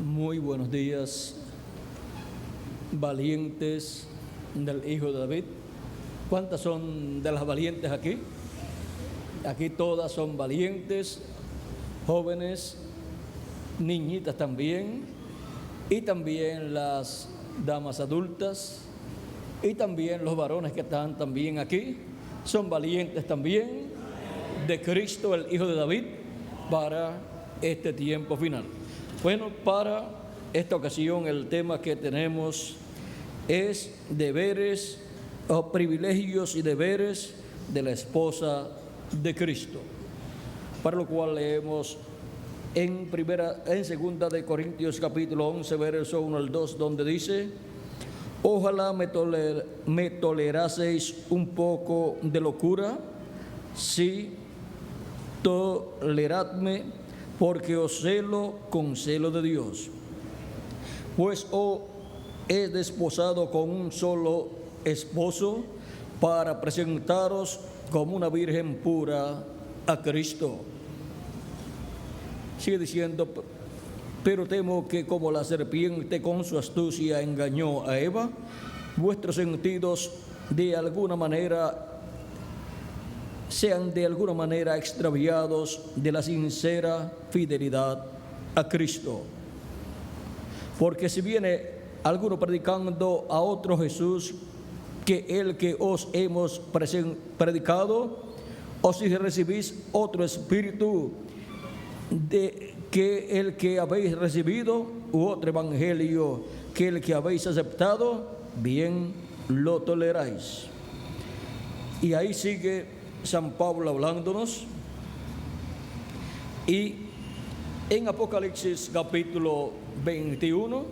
Muy buenos días, valientes del Hijo de David. ¿Cuántas son de las valientes aquí? Aquí todas son valientes, jóvenes, niñitas también, y también las damas adultas, y también los varones que están también aquí, son valientes también de Cristo, el Hijo de David, para este tiempo final. Bueno, para esta ocasión el tema que tenemos es deberes o privilegios y deberes de la esposa de Cristo, para lo cual leemos en segunda de Corintios capítulo 11, verso 1 al 2, donde dice: ojalá me toleraseis un poco de locura, sí, toleradme, porque os celo con celo de Dios. Pues he desposado con un solo esposo para presentaros como una virgen pura a Cristo. Sigue diciendo: pero temo que como la serpiente con su astucia engañó a Eva, vuestros sentidos sean de alguna manera extraviados de la sincera fidelidad a Cristo. Porque si viene alguno predicando a otro Jesús que el que os hemos predicado, o si recibís otro espíritu que el que habéis recibido, u otro evangelio que el que habéis aceptado, bien lo toleráis. Y ahí sigue San Pablo hablándonos, y en Apocalipsis capítulo 21,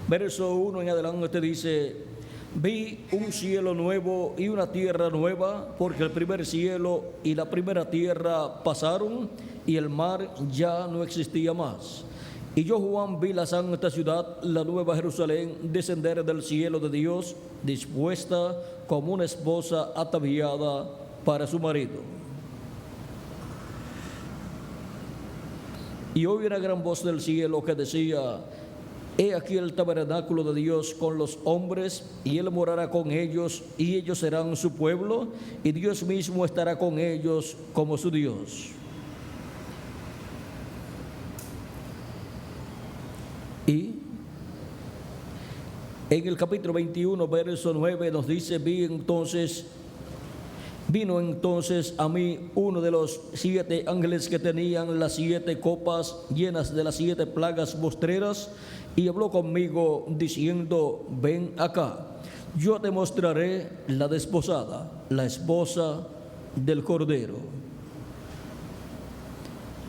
verso 1 en adelante dice: vi un cielo nuevo y una tierra nueva, porque el primer cielo y la primera tierra pasaron, y el mar ya no existía más. Y yo, Juan, vi la santa ciudad, la nueva Jerusalén, descender del cielo de Dios, dispuesta como una esposa ataviada para su marido. Y oí una gran voz del cielo que decía: he aquí el tabernáculo de Dios con los hombres, y Él morará con ellos, y ellos serán su pueblo, y Dios mismo estará con ellos como su Dios. Y en el capítulo 21, verso 9 nos dice: vino entonces a mí uno de los 7 ángeles que tenían las 7 copas llenas de las 7 plagas postreras, y habló conmigo diciendo: ven acá, yo te mostraré la desposada, la esposa del Cordero.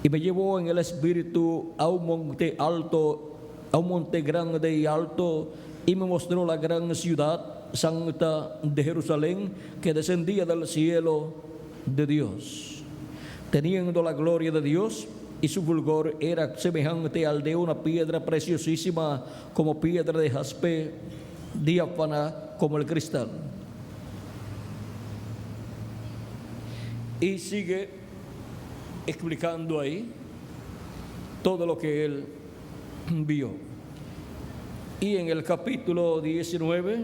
Y me llevó en el espíritu a un monte alto, a un monte grande y alto, y me mostró la gran ciudad santa de Jerusalén, que descendía del cielo de Dios, teniendo la gloria de Dios, y su fulgor era semejante al de una piedra preciosísima, como piedra de jaspe, diáfana como el cristal. Y sigue explicando ahí todo lo que él vio. Y en el capítulo 19,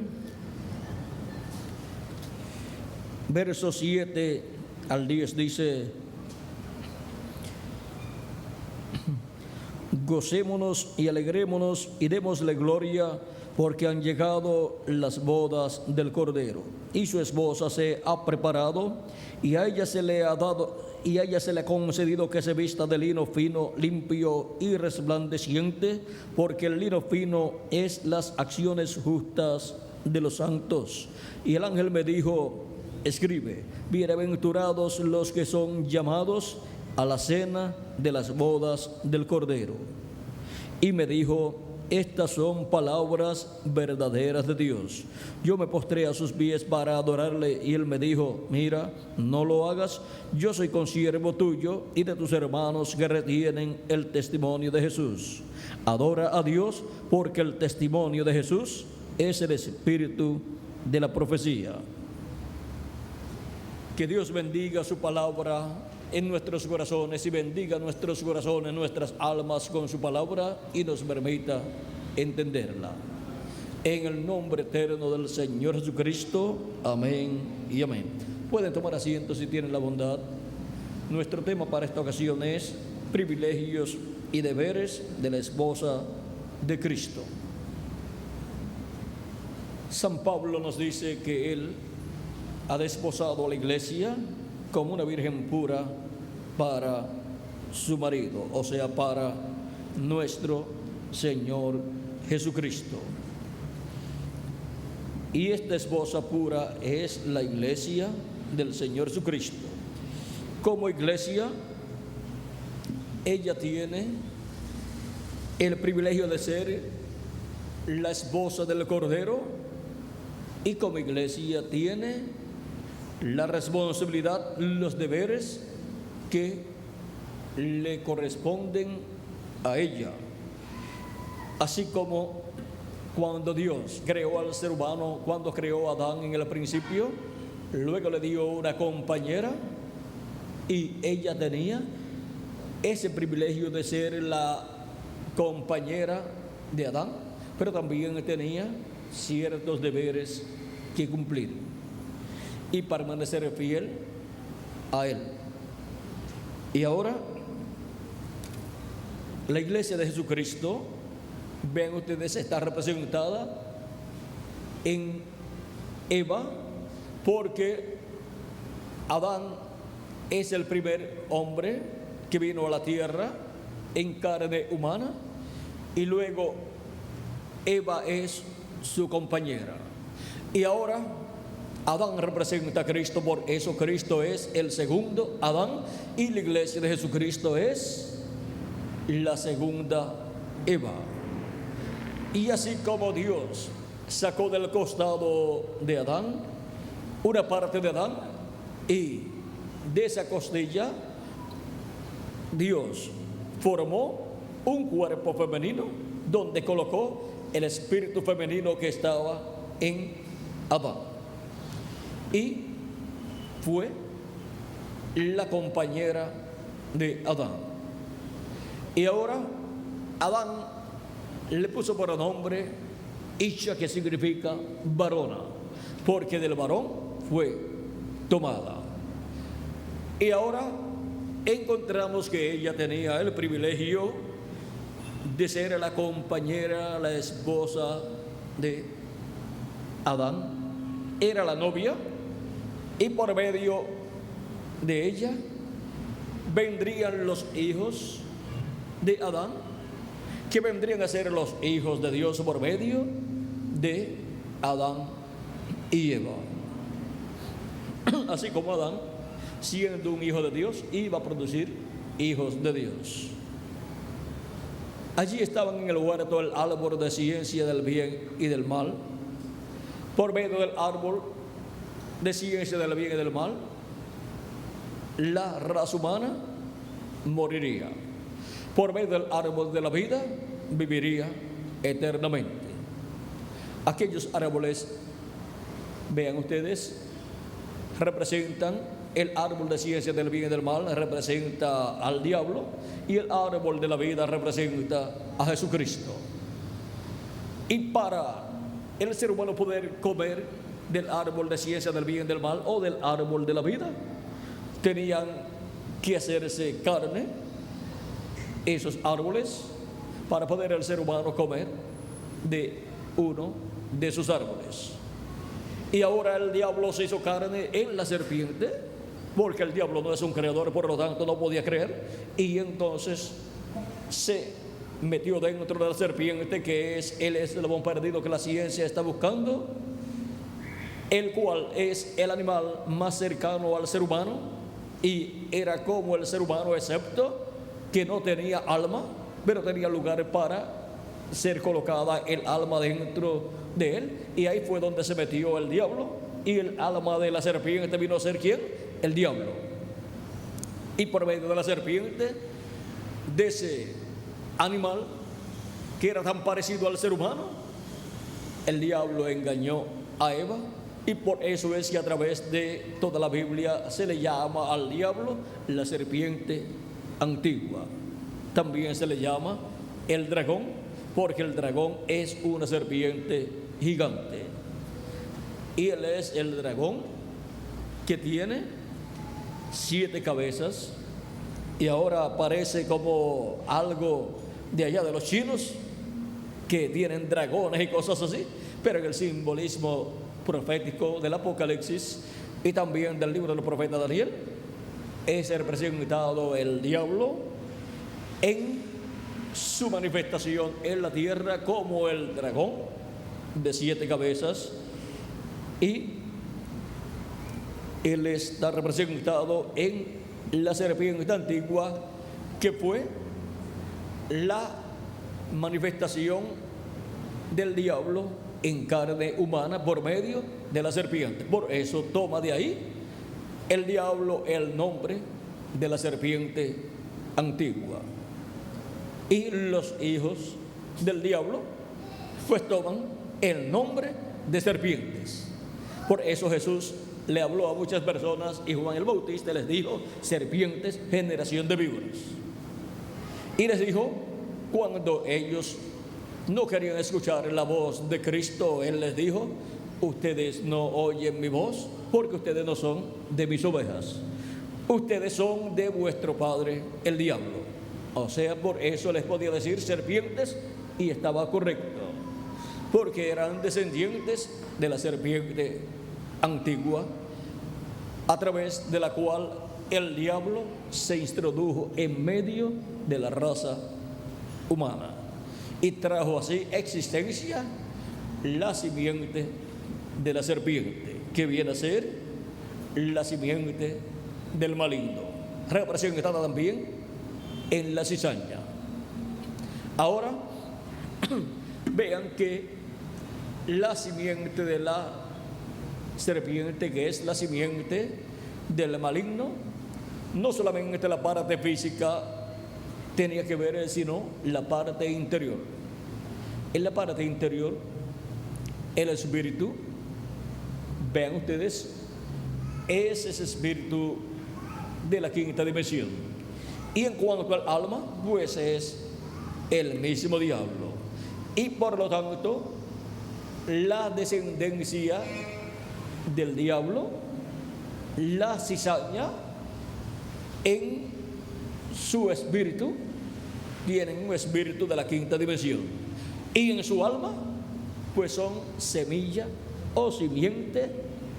versos 7 al 10 dice: gocémonos y alegrémonos y démosle gloria, porque han llegado las bodas del Cordero, y su esposa se ha preparado, y a ella se le ha concedido que se vista de lino fino, limpio y resplandeciente, porque el lino fino es las acciones justas de los santos. Y el ángel me dijo: escribe, bienaventurados los que son llamados a la cena de las bodas del Cordero. Y me dijo: estas son palabras verdaderas de Dios. Yo me postré a sus pies para adorarle, y él me dijo: mira, no lo hagas, yo soy consiervo tuyo y de tus hermanos que retienen el testimonio de Jesús. Adora a Dios, porque el testimonio de Jesús es el espíritu de la profecía. Que Dios bendiga su palabra en nuestros corazones y bendiga nuestros corazones, nuestras almas con su palabra y nos permita entenderla. En el nombre eterno del Señor Jesucristo, amén y amén. Pueden tomar asiento si tienen la bondad. Nuestro tema para esta ocasión es privilegios y deberes de la esposa de Cristo. San Pablo nos dice que él ha desposado a la iglesia como una virgen pura para su marido, o sea, para nuestro Señor Jesucristo. Y esta esposa pura es la iglesia del Señor Jesucristo. Como iglesia, ella tiene el privilegio de ser la esposa del Cordero y como iglesia tiene la responsabilidad, los deberes que le corresponden a ella. Así como cuando Dios creó al ser humano, cuando creó a Adán en el principio, luego le dio una compañera y ella tenía ese privilegio de ser la compañera de Adán, pero también tenía ciertos deberes que cumplir y permanecer fiel a él. Y ahora, la iglesia de Jesucristo, ven ustedes, está representada en Eva, porque Adán es el primer hombre que vino a la tierra en carne humana, y luego Eva es su compañera. Y ahora Adán representa a Cristo, por eso Cristo es el segundo Adán y la iglesia de Jesucristo es la segunda Eva. Y así como Dios sacó del costado de Adán una parte de Adán, y de esa costilla Dios formó un cuerpo femenino donde colocó el espíritu femenino que estaba en Adán, y fue la compañera de Adán. Y ahora Adán le puso por nombre Isha, que significa varona, porque del varón fue tomada. Y ahora encontramos que ella tenía el privilegio de ser la compañera, la esposa de Adán. Era la novia, y por medio de ella vendrían los hijos de Adán, que vendrían a ser los hijos de Dios por medio de Adán y Eva. Así como Adán, siendo un hijo de Dios, iba a producir hijos de Dios. Allí estaban en el huerto el árbol de ciencia del bien y del mal. Por medio del árbol de ciencia del bien y del mal, la raza humana moriría. Por medio del árbol de la vida, viviría eternamente. Aquellos árboles, vean ustedes, representan el árbol de ciencia del bien y del mal, representa al diablo, y el árbol de la vida representa a Jesucristo. Y para el ser humano poder comer del árbol de ciencia del bien y del mal o del árbol de la vida, tenían que hacerse carne esos árboles para poder el ser humano comer de uno de sus árboles. Y ahora el diablo se hizo carne en la serpiente, porque el diablo no es un creador, por lo tanto no podía creer, y entonces se metió dentro de la serpiente, que es el eslabón perdido que la ciencia está buscando, el cual es el animal más cercano al ser humano, y era como el ser humano, excepto que no tenía alma, pero tenía lugar para ser colocada el alma dentro de él, y ahí fue donde se metió el diablo, y el alma de la serpiente vino a ser ¿quién? El diablo. Y por medio de la serpiente, de ese animal que era tan parecido al ser humano, el diablo engañó a Eva, y por eso es que a través de toda la Biblia se le llama al diablo la serpiente antigua. También se le llama el dragón, porque el dragón es una serpiente gigante. Y él es el dragón que tiene 7 cabezas, y ahora parece como algo de allá de los chinos, que tienen dragones y cosas así, pero en el simbolismo profético del Apocalipsis y también del libro del profeta Daniel es representado el diablo en su manifestación en la tierra como el dragón de 7 cabezas, y él está representado en la serpiente antigua, que fue la manifestación del diablo en carne humana por medio de la serpiente. Por eso toma de ahí el diablo el nombre de la serpiente antigua. Y los hijos del diablo pues toman el nombre de serpientes. Por eso Jesús le habló a muchas personas y Juan el Bautista les dijo: serpientes, generación de víboras. Y les dijo, cuando ellos no querían escuchar la voz de Cristo, Él les dijo: ustedes no oyen mi voz porque ustedes no son de mis ovejas, ustedes son de vuestro padre el diablo. O sea, por eso les podía decir serpientes, y estaba correcto, porque eran descendientes de la serpiente antigua, a través de la cual el diablo se introdujo en medio de la raza humana y trajo así existencia la simiente de la serpiente, que viene a ser la simiente del maligno, representada también en la cizaña. Ahora vean que la simiente de la serpiente, que es la simiente del maligno, no solamente la parte física tenía que ver, sino la parte interior. En la parte interior, el espíritu, vean ustedes, es ese espíritu de la quinta dimensión. Y en cuanto al alma, pues es el mismo diablo. Y por lo tanto, la descendencia del diablo, la cizaña, en su espíritu tienen un espíritu de la quinta dimensión, y en su alma pues son semilla o simiente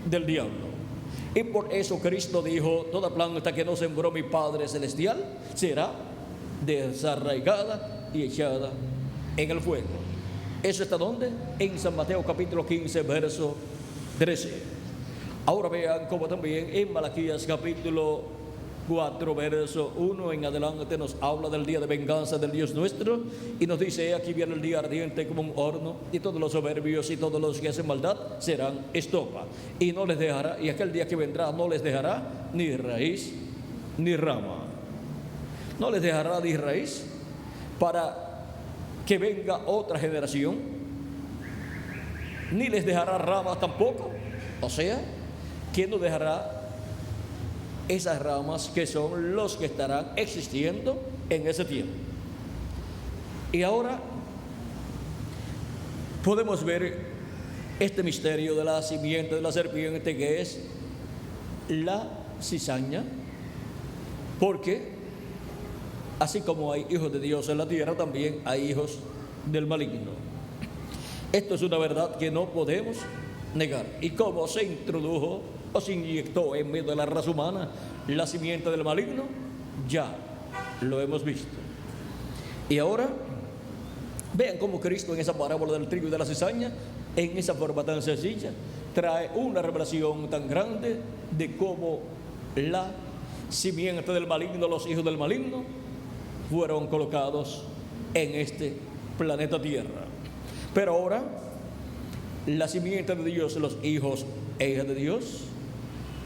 del diablo. Y por eso Cristo dijo: toda planta que no sembró mi Padre Celestial será desarraigada y echada en el fuego. ¿Eso está dónde? En San Mateo capítulo 15 verso 13. Ahora vean cómo también en Malaquías capítulo 4 verso 1 en adelante nos habla del día de venganza del Dios nuestro, y nos dice: aquí viene el día ardiente como un horno, y todos los soberbios y todos los que hacen maldad serán estopa, y no les dejará, y aquel día que vendrá no les dejará ni raíz ni rama. No les dejará ni raíz para que venga otra generación, ni les dejará ramas tampoco. O sea, que no dejará esas ramas que son los que estarán existiendo en ese tiempo. Y ahora podemos ver este misterio de la simiente de la serpiente, que es la cizaña, porque así como hay hijos de Dios en la tierra, también hay hijos del maligno. Esto es una verdad que no podemos negar. Y cómo se introdujo o se inyectó en medio de la raza humana la simiente del maligno, ya lo hemos visto. Y ahora vean cómo Cristo, en esa parábola del trigo y de la cizaña, en esa forma tan sencilla, trae una revelación tan grande de cómo la simiente del maligno, los hijos del maligno, fueron colocados en este planeta Tierra. Pero ahora, la simiente de Dios, los hijos e hijas de Dios,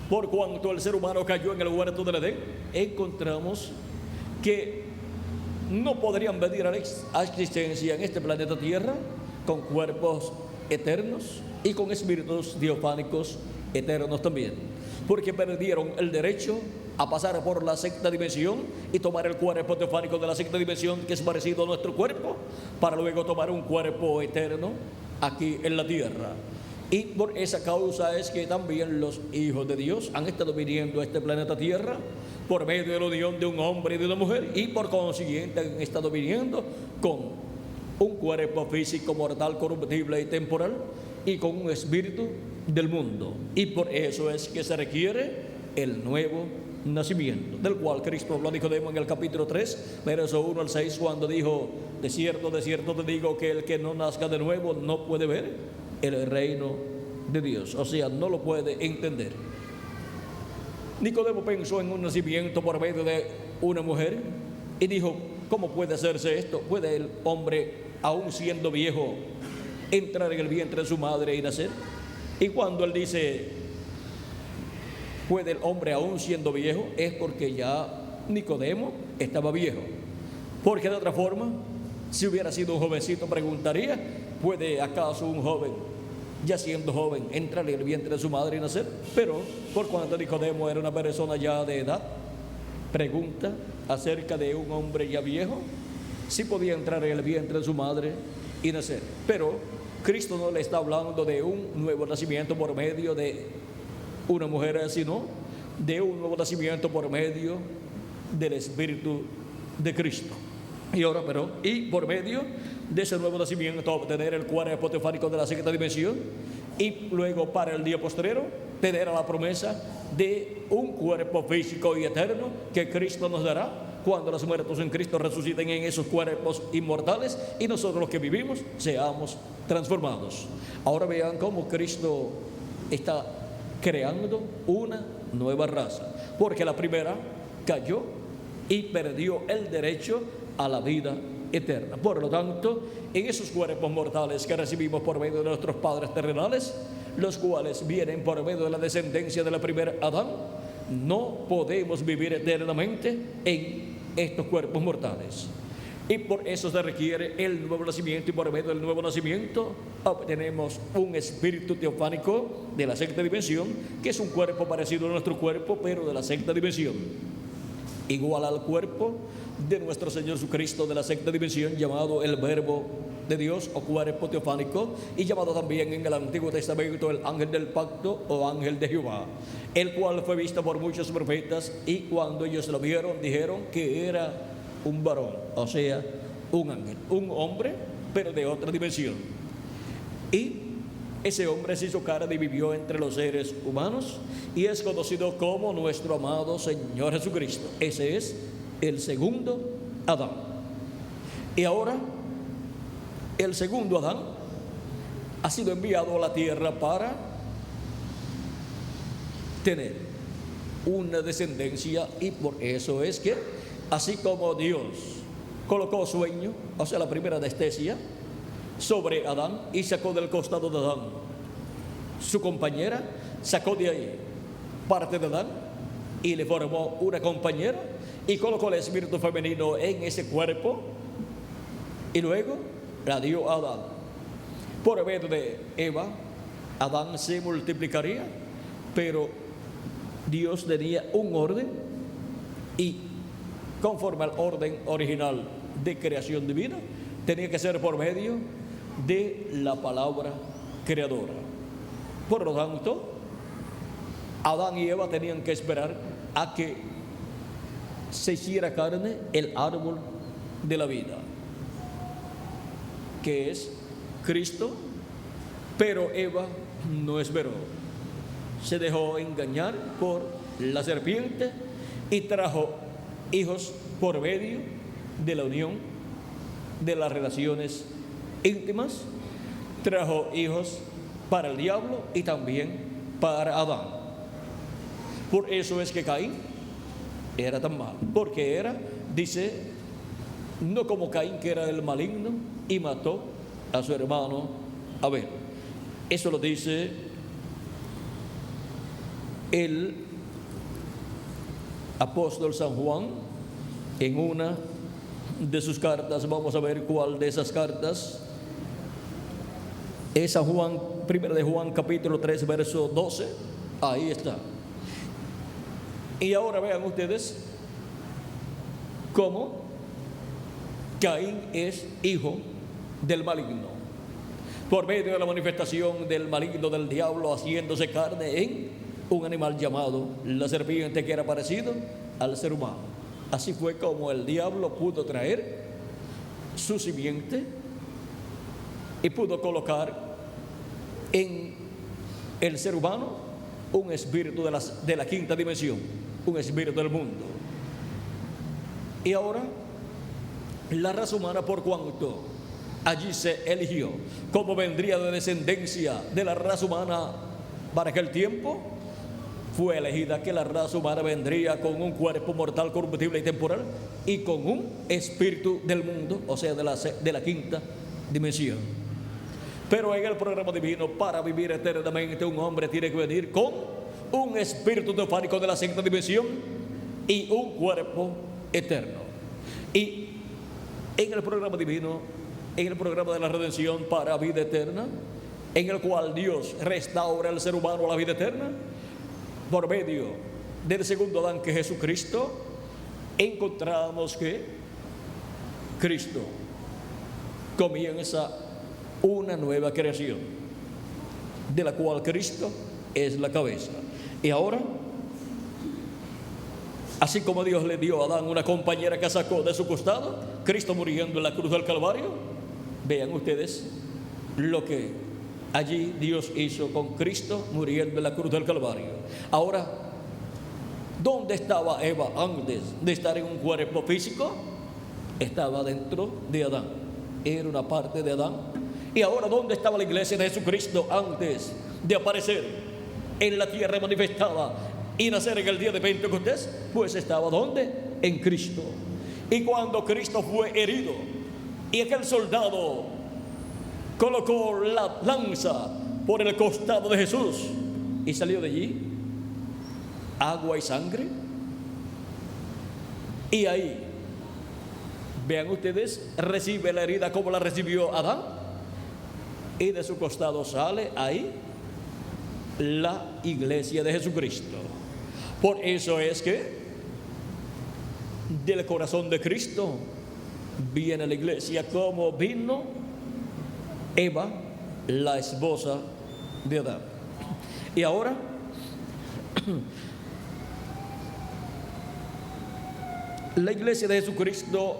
por cuanto el ser humano cayó en el huerto del Edén, encontramos que no podrían venir a existencia en este planeta Tierra con cuerpos eternos, y con espíritus teofánicos eternos también, porque perdieron el derecho a pasar por la sexta dimensión y tomar el cuerpo teofánico de la sexta dimensión, que es parecido a nuestro cuerpo, para luego tomar un cuerpo eterno aquí en la tierra. Y por esa causa es que también los hijos de Dios han estado viniendo a este planeta Tierra por medio de la unión de un hombre y de una mujer, y por consiguiente han estado viniendo con un cuerpo físico mortal, corruptible y temporal, y con un espíritu del mundo. Y por eso es que se requiere el nuevo nacimiento, del cual Cristo habló a Nicodemo en el capítulo 3, verso 1 al 6, cuando dijo: de cierto te digo que el que no nazca de nuevo no puede ver el reino de Dios. O sea, no lo puede entender. Nicodemo pensó en un nacimiento por medio de una mujer y dijo: ¿cómo puede hacerse esto? ¿Puede el hombre, aún siendo viejo, entrar en el vientre de su madre y nacer? Y cuando él dice: ¿puede el hombre aún siendo viejo?, es porque ya Nicodemo estaba viejo. Porque de otra forma, si hubiera sido un jovencito, preguntaría: ¿puede acaso un joven, ya siendo joven, entrar en el vientre de su madre y nacer? Pero por cuanto Nicodemo era una persona ya de edad, pregunta acerca de un hombre ya viejo, si podía entrar en el vientre de su madre y nacer. Pero Cristo no le está hablando de un nuevo nacimiento por medio de una mujer, sino de un nuevo nacimiento por medio del Espíritu de Cristo. Y ahora, y por medio de ese nuevo nacimiento, obtener el cuerpo teofánico de la sexta dimensión, y luego para el día postrero tener la promesa de un cuerpo físico y eterno que Cristo nos dará cuando los muertos en Cristo resuciten en esos cuerpos inmortales y nosotros los que vivimos seamos transformados. Ahora vean cómo Cristo está creando una nueva raza, porque la primera cayó y perdió el derecho a la vida eterna. Por lo tanto, en esos cuerpos mortales que recibimos por medio de nuestros padres terrenales, los cuales vienen por medio de la descendencia de la primera Adán, no podemos vivir eternamente en estos cuerpos mortales. Y por eso se requiere el nuevo nacimiento, y por medio del nuevo nacimiento obtenemos un espíritu teofánico de la sexta dimensión, que es un cuerpo parecido a nuestro cuerpo, pero de la sexta dimensión, igual al cuerpo de nuestro Señor Jesucristo de la sexta dimensión, llamado el Verbo de Dios o cuerpo teofánico, y llamado también en el Antiguo Testamento el ángel del pacto o ángel de Jehová, el cual fue visto por muchos profetas, y cuando ellos lo vieron dijeron que era un varón, o sea, un ángel, un hombre, pero de otra dimensión. Y ese hombre se hizo carne y vivió entre los seres humanos, y es conocido como nuestro amado Señor Jesucristo. Ese es el segundo Adán. Y ahora, el segundo Adán ha sido enviado a la tierra para tener una descendencia, y por eso es que, así como Dios colocó sueño, o sea, la primera anestesia, sobre Adán y sacó del costado de Adán su compañera, sacó de ahí parte de Adán y le formó una compañera y colocó el espíritu femenino en ese cuerpo y luego la dio a Adán. Por medio de Eva, Adán se multiplicaría, pero Dios tenía un orden, y conforme al orden original de creación divina, tenía que ser por medio de la palabra creadora. Por lo tanto, Adán y Eva tenían que esperar a que se hiciera carne el árbol de la vida, que es Cristo, pero Eva no esperó. Se dejó engañar por la serpiente y trajo hijos por medio de la unión de las relaciones íntimas, trajo hijos para el diablo y también para Adán. Por eso es que Caín era tan malo, porque era, dice, no como Caín, que era el maligno y mató a su hermano Abel. Eso lo dice el apóstol San Juan en una de sus cartas. Vamos a ver cuál de esas cartas es San Juan 1 de Juan capítulo 3 verso 12. Ahí está. Y ahora vean ustedes cómo Caín es hijo del maligno, por medio de la manifestación del maligno, del diablo, haciéndose carne en un animal llamado la serpiente, que era parecido al ser humano. Así fue como el diablo pudo traer su simiente y pudo colocar en el ser humano un espíritu de la quinta dimensión, un espíritu del mundo. Y ahora la raza humana, por cuanto allí se eligió como vendría de descendencia de la raza humana para aquel tiempo, fue elegida que la raza humana vendría con un cuerpo mortal, corruptible y temporal, y con un espíritu del mundo, o sea, de la quinta dimensión. Pero en el programa divino, para vivir eternamente, un hombre tiene que venir con un espíritu teofánico de la sexta dimensión y un cuerpo eterno. Y en el programa divino, en el programa de la redención para vida eterna, en el cual Dios restaura al ser humano a la vida eterna, por medio del segundo Adán, que es Jesucristo, encontramos que Cristo comienza una nueva creación, de la cual Cristo es la cabeza. Y ahora, así como Dios le dio a Adán una compañera que sacó de su costado, Cristo muriendo en la cruz del Calvario, vean ustedes lo que allí Dios hizo con Cristo muriendo en la cruz del Calvario. Ahora, ¿dónde estaba Eva antes de estar en un cuerpo físico? Estaba dentro de Adán, era una parte de Adán. Y ahora, ¿dónde estaba la iglesia de Jesucristo antes de aparecer en la tierra manifestada y nacer en el día de Pentecostés? Pues estaba ¿dónde? En Cristo. Y cuando Cristo fue herido y aquel soldado colocó la lanza por el costado de Jesús y salió de allí agua y sangre, y ahí, vean ustedes, recibe la herida como la recibió Adán, y de su costado sale ahí la iglesia de Jesucristo. Por eso es que del corazón de Cristo viene la iglesia, como vino Eva, la esposa de Adán. Y ahora la iglesia de Jesucristo,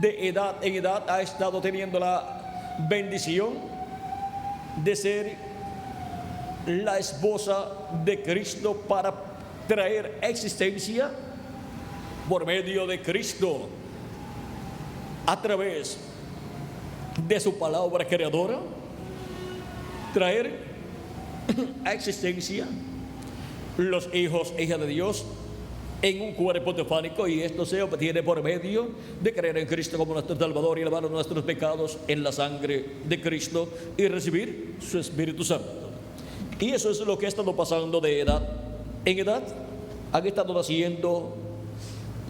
de edad en edad, ha estado teniendo la bendición de ser la esposa de Cristo para traer existencia por medio de Cristo, a través de su palabra creadora, traer a existencia los hijos e hijas de Dios en un cuerpo teofánico, y esto se obtiene por medio de creer en Cristo como nuestro Salvador y elevar nuestros pecados en la sangre de Cristo y recibir su Espíritu Santo. Y eso es lo que ha estado pasando de edad en edad. Han estado naciendo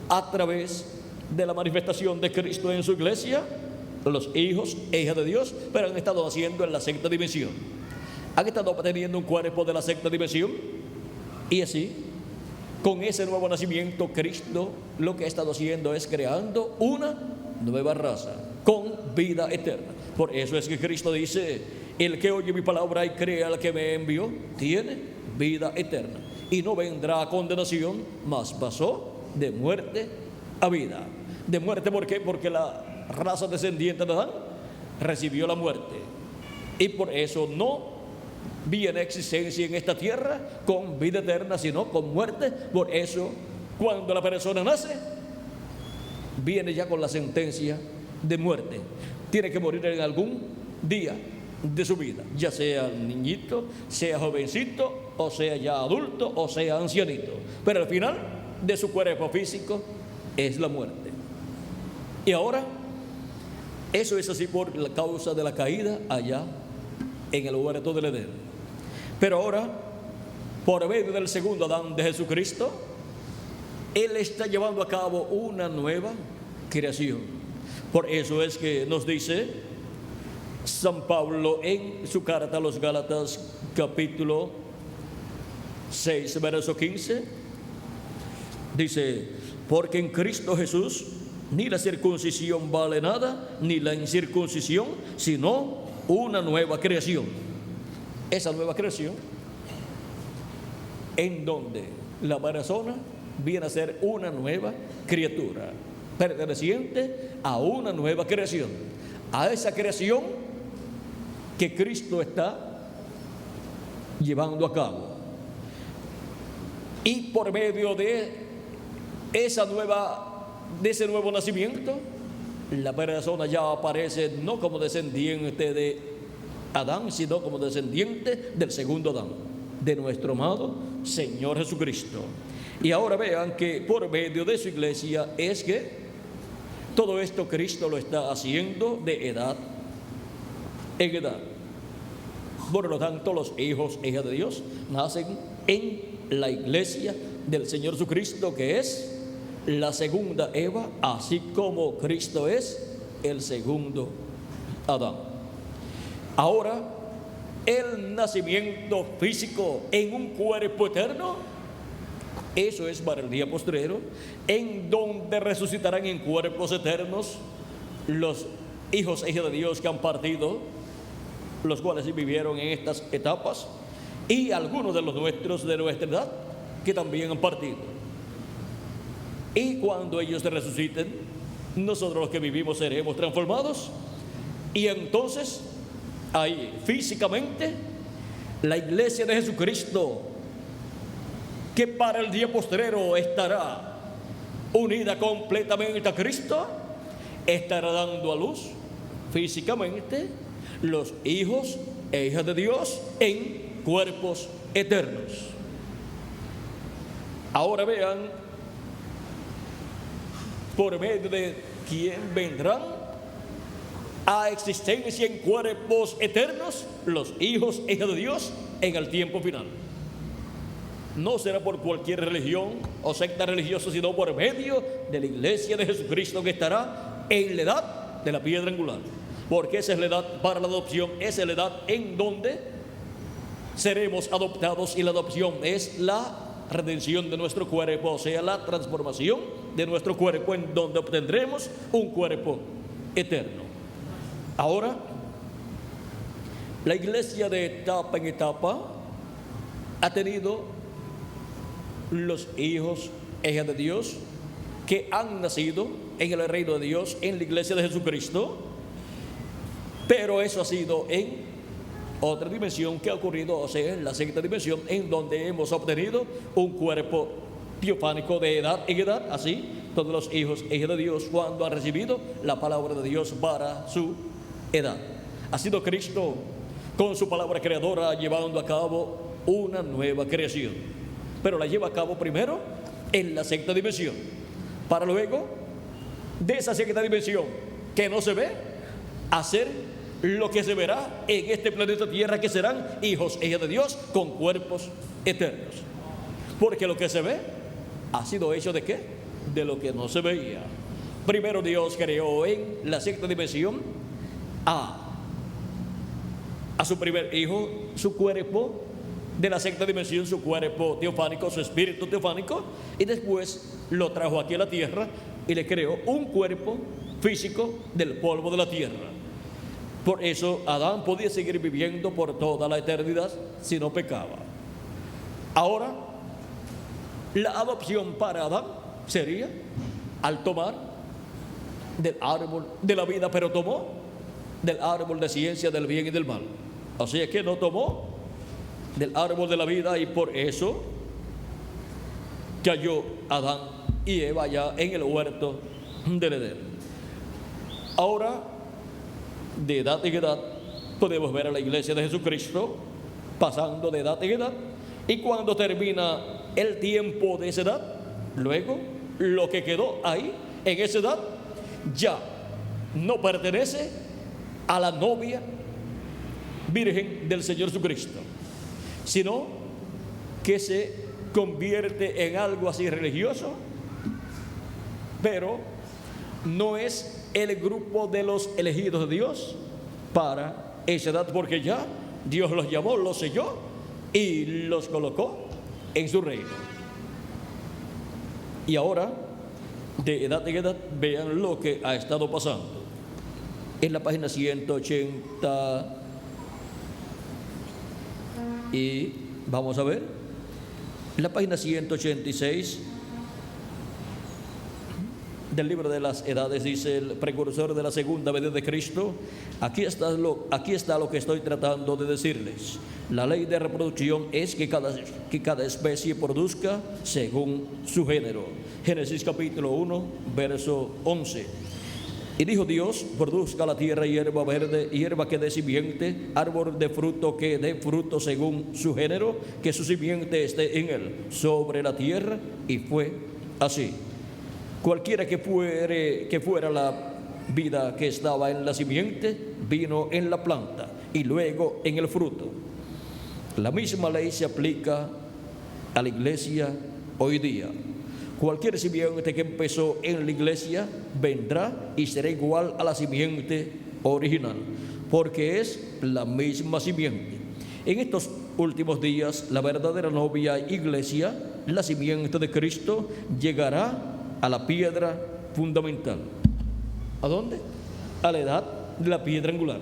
a través de la manifestación de Cristo en su iglesia los hijos e hijas de Dios, pero han estado naciendo en la sexta dimensión. Han estado obteniendo un cuerpo de la sexta dimensión, y así, con ese nuevo nacimiento, Cristo lo que ha estado haciendo es creando una nueva raza con vida eterna. Por eso es que Cristo dice: el que oye mi palabra y cree al que me envió tiene vida eterna, y no vendrá a condenación, mas pasó de muerte a vida. De muerte, ¿por qué? Porque la raza descendiente de Adán recibió la muerte, y por eso no viene existencia en esta tierra con vida eterna, sino con muerte. Por eso, cuando la persona nace, viene ya con la sentencia de muerte. Tiene que morir en algún día de su vida, ya sea niñito, sea jovencito, o sea ya adulto, o sea ancianito, pero al final de su cuerpo físico es la muerte. Y ahora, eso es así por la causa de la caída allá en el huerto del Edén. Pero ahora, por medio del segundo Adán de Jesucristo, Él está llevando a cabo una nueva creación. Por eso es que nos dice San Pablo en su carta a los Gálatas, capítulo 6, verso 15, dice: porque en Cristo Jesús ni la circuncisión vale nada, ni la incircuncisión, sino una nueva creación. Esa nueva creación, en donde la persona viene a ser una nueva criatura, perteneciente a una nueva creación, a esa creación que Cristo está llevando a cabo. Y por medio de ese nuevo nacimiento, la persona ya aparece no como descendiente de Adán, sino como descendiente del segundo Adán, de nuestro amado Señor Jesucristo. Y ahora vean que por medio de su iglesia es que todo esto Cristo lo está haciendo de edad en edad. Por lo tanto, los hijos e hijas de Dios nacen en la iglesia del Señor Jesucristo, que es la segunda Eva, así como Cristo es el segundo Adán. Ahora, el nacimiento físico en un cuerpo eterno, eso es para el día postrero, en donde resucitarán en cuerpos eternos los hijos e hijas de Dios que han partido, los cuales vivieron en estas etapas, y algunos de los nuestros de nuestra edad que también han partido. Y cuando ellos se resuciten, nosotros los que vivimos seremos transformados, y entonces ahí físicamente la iglesia de Jesucristo, que para el día postrero estará unida completamente a Cristo, estará dando a luz físicamente los hijos e hijas de Dios en cuerpos eternos. Ahora vean por medio de quién vendrán a existencia en cuerpos eternos los hijos e hijas de Dios en el tiempo final. No será por cualquier religión o secta religiosa, sino por medio de la iglesia de Jesucristo, que estará en la edad de la piedra angular. Porque esa es la edad para la adopción, esa es la edad en donde seremos adoptados, y la adopción es la redención de nuestro cuerpo, o sea, la transformación de nuestro cuerpo, en donde obtendremos un cuerpo eterno. Ahora, la iglesia de etapa en etapa ha tenido los hijos e hijas de Dios que han nacido en el reino de Dios, en la iglesia de Jesucristo, pero eso ha sido en otra dimensión que ha ocurrido, o sea, en la sexta dimensión, en donde hemos obtenido un cuerpo teofánico de edad en edad. Así, todos los hijos e hijas de Dios, cuando han recibido la palabra de Dios para su edad, ha sido Cristo con su palabra creadora llevando a cabo una nueva creación, pero la lleva a cabo primero en la sexta dimensión, para luego de esa sexta dimensión que no se ve, hacer lo que se verá en este planeta Tierra, que serán hijos e hijas de Dios con cuerpos eternos. Porque lo que se ve ha sido hecho ¿de qué? De lo que no se veía. Primero Dios creó en la sexta dimensión a su primer hijo, su cuerpo de la sexta dimensión, su cuerpo teofánico, su espíritu teofánico, y después lo trajo aquí a la tierra y le creó un cuerpo físico del polvo de la tierra. Por eso Adán podía seguir viviendo por toda la eternidad si no pecaba. Ahora, la adopción para Adán sería al tomar del árbol de la vida, pero tomó del árbol de ciencia del bien y del mal. O sea que no tomó del árbol de la vida, y por eso cayó Adán y Eva ya en el huerto del Edén. Ahora, de edad en edad, podemos ver a la iglesia de Jesucristo pasando de edad en edad, y cuando termina el tiempo de esa edad, luego lo que quedó ahí en esa edad ya no pertenece a la novia virgen del Señor Jesucristo, sino que se convierte en algo así religioso, pero no es el grupo de los elegidos de Dios, para esa edad, porque ya Dios los llamó, los selló y los colocó en su reino. Y ahora, de edad en edad, vean lo que ha estado pasando. En la página 180 y vamos a ver, en la página 186 del libro de las edades, dice el precursor de la segunda venida de Cristo: aquí está lo que estoy tratando de decirles. La ley de reproducción es que cada especie produzca según su género. Génesis capítulo 1, verso 11. Y dijo Dios: produzca la tierra hierba verde, hierba que dé simiente, árbol de fruto que dé fruto según su género, que su simiente esté en él, sobre la tierra. Y fue así. Cualquiera que fuera la vida que estaba en la simiente, vino en la planta y luego en el fruto. La misma ley se aplica a la iglesia hoy día. Cualquier simiente que empezó en la iglesia vendrá y será igual a la simiente original, porque es la misma simiente. En estos últimos días, la verdadera novia iglesia, la simiente de Cristo, llegará a la piedra fundamental. ¿A dónde? A la edad de la piedra angular.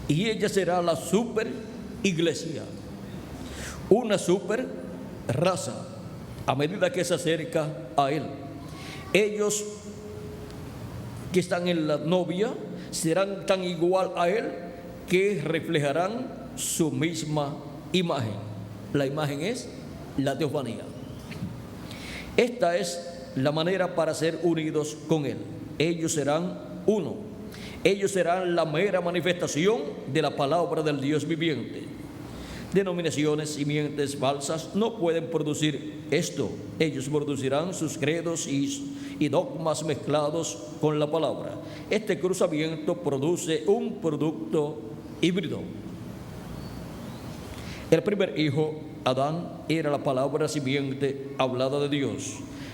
Y ella será la super iglesia, una super raza, a medida que se acerca a él. Ellos que están en la novia serán tan igual a él que reflejarán su misma imagen. La imagen es la teofanía. Esta es la manera para ser unidos con él. Ellos serán uno. Ellos serán la mera manifestación de la palabra del Dios viviente. Denominaciones, simientes falsas no pueden producir esto. Ellos producirán sus credos y dogmas mezclados con la palabra. Este cruzamiento produce un producto híbrido. El primer hijo, Adán, era la palabra simiente hablada de Dios.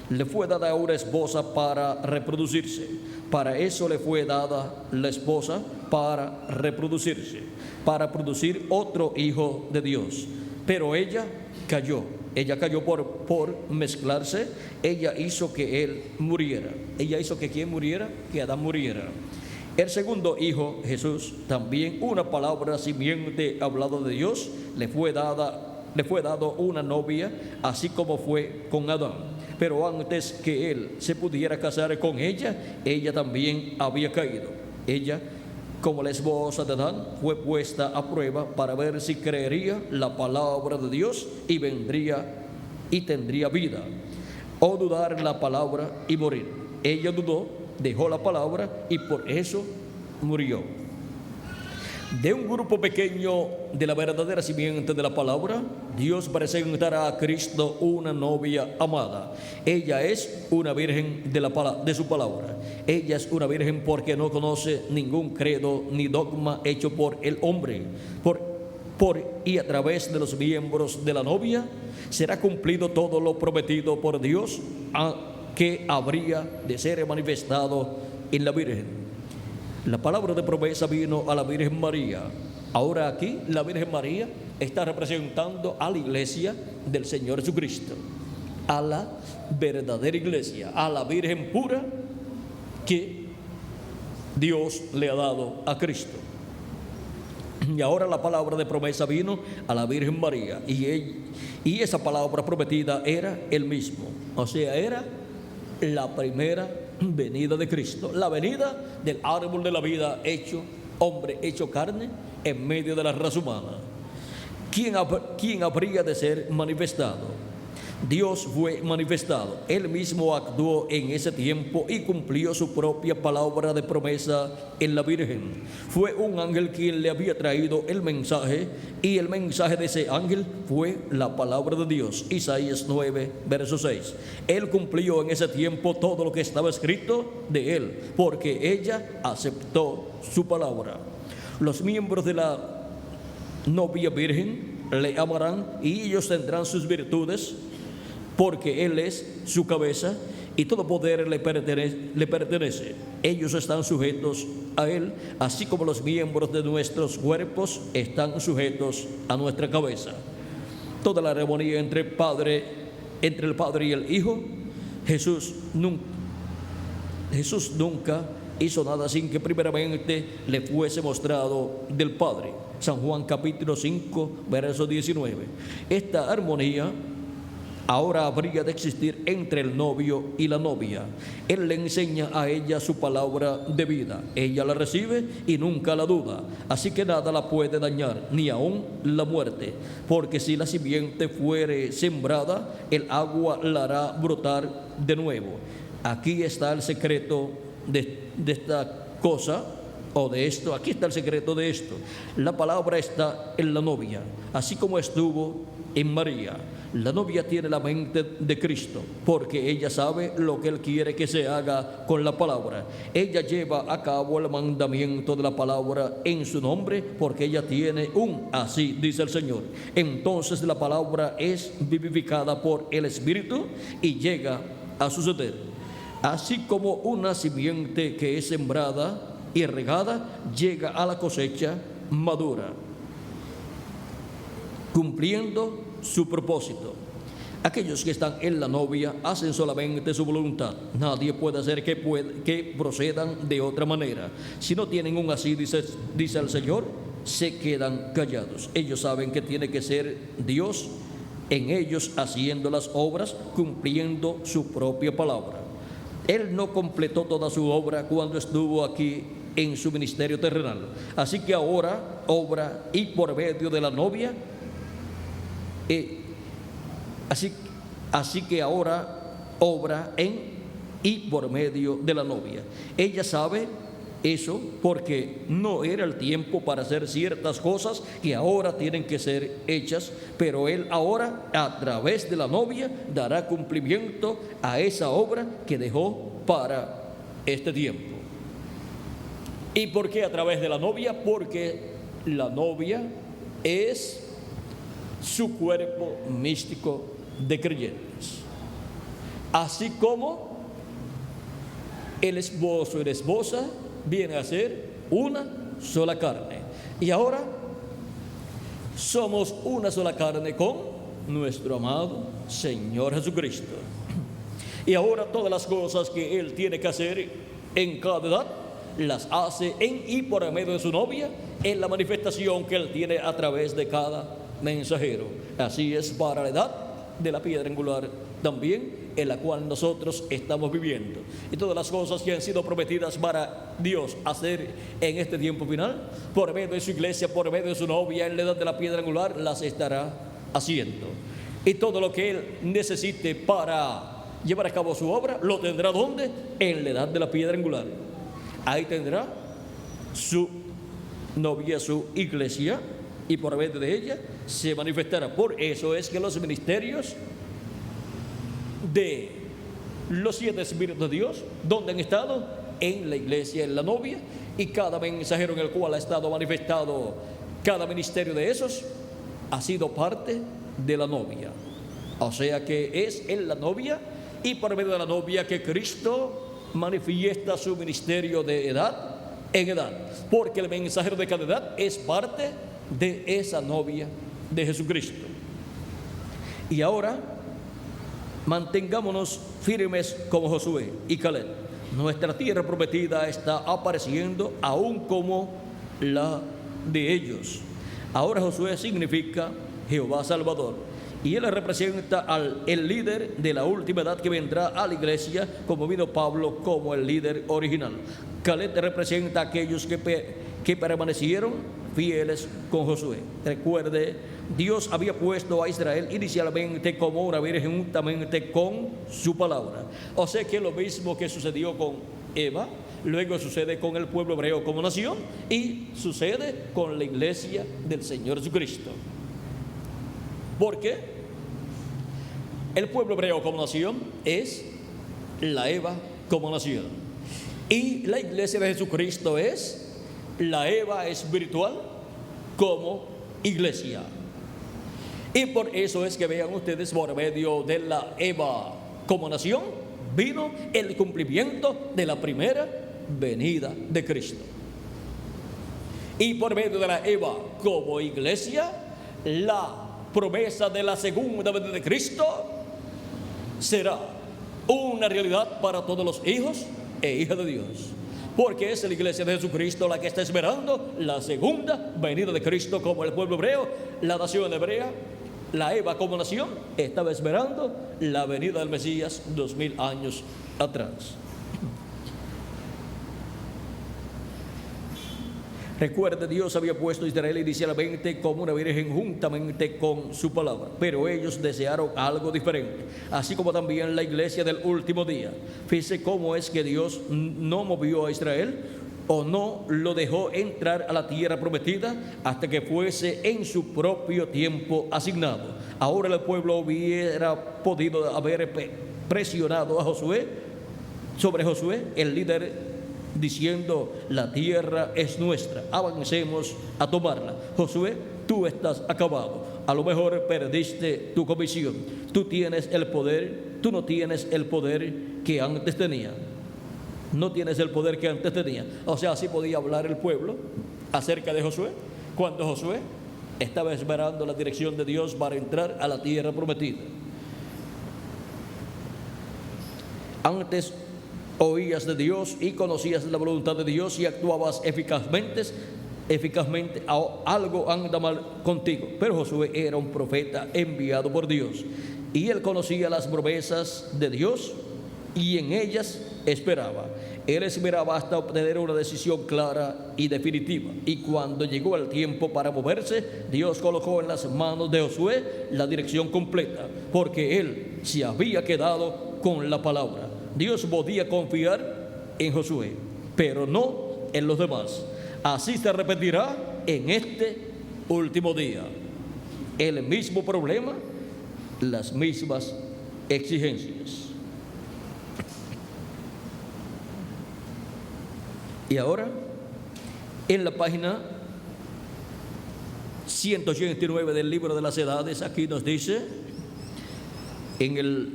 Le fue dada una esposa para reproducirse. Para eso le fue dada la esposa, para reproducirse, para producir otro hijo de Dios. Pero ella cayó. Ella cayó por mezclarse. Ella hizo que él muriera. Ella hizo que ¿quién muriera? Que Adán muriera. El segundo hijo, Jesús, también una palabra simiente hablada de Dios, le fue dado una novia, así como fue con Adán. Pero antes que él se pudiera casar con ella, ella también había caído. Ella, como la esposa de Adán, fue puesta a prueba para ver si creería la palabra de Dios y vendría y tendría vida, o dudar la palabra y morir. Ella dudó, dejó la palabra y por eso murió. De un grupo pequeño de la verdadera simiente de la palabra, Dios presentará a Cristo una novia amada. Ella es una virgen de su palabra. Ella es una virgen porque no conoce ningún credo ni dogma hecho por el hombre. Y a través de los miembros de la novia será cumplido todo lo prometido por Dios que habría de ser manifestado en la Virgen. La palabra de promesa vino a la Virgen María. Ahora aquí la Virgen María está representando a la iglesia del Señor Jesucristo, a la verdadera iglesia, a la Virgen pura que Dios le ha dado a Cristo. Y ahora la palabra de promesa vino a la Virgen María y esa palabra prometida era el mismo, o sea, era la primera venida de Cristo, la venida del árbol de la vida hecho hombre, hecho carne en medio de la raza humana. ¿Quién habría de ser manifestado? Dios fue manifestado. Él mismo actuó en ese tiempo y cumplió su propia palabra de promesa en la Virgen. Fue un ángel quien le había traído el mensaje, y el mensaje de ese ángel fue la palabra de Dios. Isaías 9, verso 6. Él cumplió en ese tiempo todo lo que estaba escrito de él, porque ella aceptó su palabra. Los miembros de la novia virgen le amarán y ellos tendrán sus virtudes, porque Él es su cabeza y todo poder le pertenece. Ellos están sujetos a Él, así como los miembros de nuestros cuerpos están sujetos a nuestra cabeza. Toda la armonía entre el Padre y el Hijo. Jesús nunca hizo nada sin que primeramente le fuese mostrado del Padre. San Juan capítulo 5, verso 19. Esta armonía ahora habría de existir entre el novio y la novia. Él le enseña a ella su palabra de vida. Ella la recibe y nunca la duda. Así que nada la puede dañar, ni aun la muerte. Porque si la simiente fuere sembrada, el agua la hará brotar de nuevo. Aquí está el secreto de esta cosa, o de esto. Aquí está el secreto de esto. La palabra está en la novia, así como estuvo en María. La novia tiene la mente de Cristo, porque ella sabe lo que Él quiere que se haga con la palabra. Ella lleva a cabo el mandamiento de la palabra en su nombre, porque ella tiene un así, dice el Señor. Entonces la palabra es vivificada por el Espíritu y llega a suceder. Así como una simiente que es sembrada y regada llega a la cosecha madura, cumpliendo su propósito. Aquellos que están en la novia hacen solamente su voluntad. Nadie puede hacer que procedan de otra manera. Si no tienen un así, dice el Señor, se quedan callados. Ellos saben que tiene que ser Dios en ellos haciendo las obras, cumpliendo su propia palabra. Él no completó toda su obra cuando estuvo aquí en su ministerio terrenal. Así que ahora obra y por medio de la novia. Así que ahora obra en y por medio de la novia. Ella sabe eso porque no era el tiempo para hacer ciertas cosas que ahora tienen que ser hechas, pero Él ahora a través de la novia dará cumplimiento a esa obra que dejó para este tiempo. ¿Y por qué a través de la novia? Porque la novia es su cuerpo místico de creyentes. Así como el esposo y la esposa vienen a ser una sola carne. Y ahora somos una sola carne con nuestro amado Señor Jesucristo. Y ahora todas las cosas que Él tiene que hacer en cada edad, las hace en y por medio de su novia, en la manifestación que Él tiene a través de cada mensajero. Así es para la edad de la piedra angular también, en la cual nosotros estamos viviendo. Y todas las cosas que han sido prometidas para Dios hacer en este tiempo final, por medio de su iglesia, por medio de su novia, en la edad de la piedra angular, las estará haciendo. Y todo lo que Él necesite para llevar a cabo su obra, lo tendrá ¿dónde? En la edad de la piedra angular. Ahí tendrá su novia, su iglesia, y por medio de ella se manifestará. Por eso es que los ministerios de los 7 Espíritus de Dios, ¿dónde han estado? En la iglesia, en la novia, y cada mensajero en el cual ha estado manifestado cada ministerio de esos ha sido parte de la novia. O sea que es en la novia y por medio de la novia que Cristo manifiesta su ministerio de edad en edad, porque el mensajero de cada edad es parte de esa novia de Jesucristo. Y ahora mantengámonos firmes como Josué y Caleb. Nuestra tierra prometida está apareciendo aún como la de ellos. Ahora Josué significa Jehová Salvador, y él representa el líder de la última edad que vendrá a la iglesia, como vino Pablo como el líder original. Caleb representa a aquellos que permanecieron fieles con Josué. Recuerde, Dios había puesto a Israel inicialmente como una virgen juntamente con su palabra. O sea que lo mismo que sucedió con Eva, luego sucede con el pueblo hebreo como nación y sucede con la iglesia del Señor Jesucristo. ¿Por qué? El pueblo hebreo como nación es la Eva como nación. Y la iglesia de Jesucristo es la Eva espiritual como iglesia. Y por eso es que vean ustedes, por medio de la Eva como nación, vino el cumplimiento de la primera venida de Cristo. Y por medio de la EVA como iglesia, la promesa de la segunda venida de Cristo será una realidad para todos los hijos e hijas de Dios. Porque es la iglesia de Jesucristo la que está esperando la segunda venida de Cristo, como el pueblo hebreo, la nación hebrea, la EVA como nación, estaba esperando la venida del Mesías 2000 años atrás. Recuerde, Dios había puesto a Israel inicialmente como una virgen juntamente con su palabra, pero ellos desearon algo diferente, así como también la iglesia del último día. Fíjese cómo es que Dios no movió a Israel o no lo dejó entrar a la tierra prometida hasta que fuese en su propio tiempo asignado. Ahora el pueblo hubiera podido haber presionado a Josué, sobre Josué, el líder, diciendo: la tierra es nuestra, avancemos a tomarla. Josué, tú estás acabado, a lo mejor perdiste tu comisión, tú tienes el poder, tú no tienes el poder que antes tenía. No tienes el poder que antes tenía. O sea, así podía hablar el pueblo acerca de Josué, cuando Josué estaba esperando la dirección de Dios para entrar a la tierra prometida. Antes oías de Dios y conocías la voluntad de Dios y actuabas eficazmente, algo anda mal contigo. Pero Josué era un profeta enviado por Dios y él conocía las promesas de Dios y en ellas esperaba. Él esperaba hasta obtener una decisión clara y definitiva. Y cuando llegó el tiempo para moverse, Dios colocó en las manos de Josué la dirección completa, porque él se había quedado con la palabra. Dios podía confiar en Josué, pero no en los demás. Así se repetirá en este último día. El mismo problema, las mismas exigencias. Y ahora, en la página 189 del libro de las edades, aquí nos dice, en el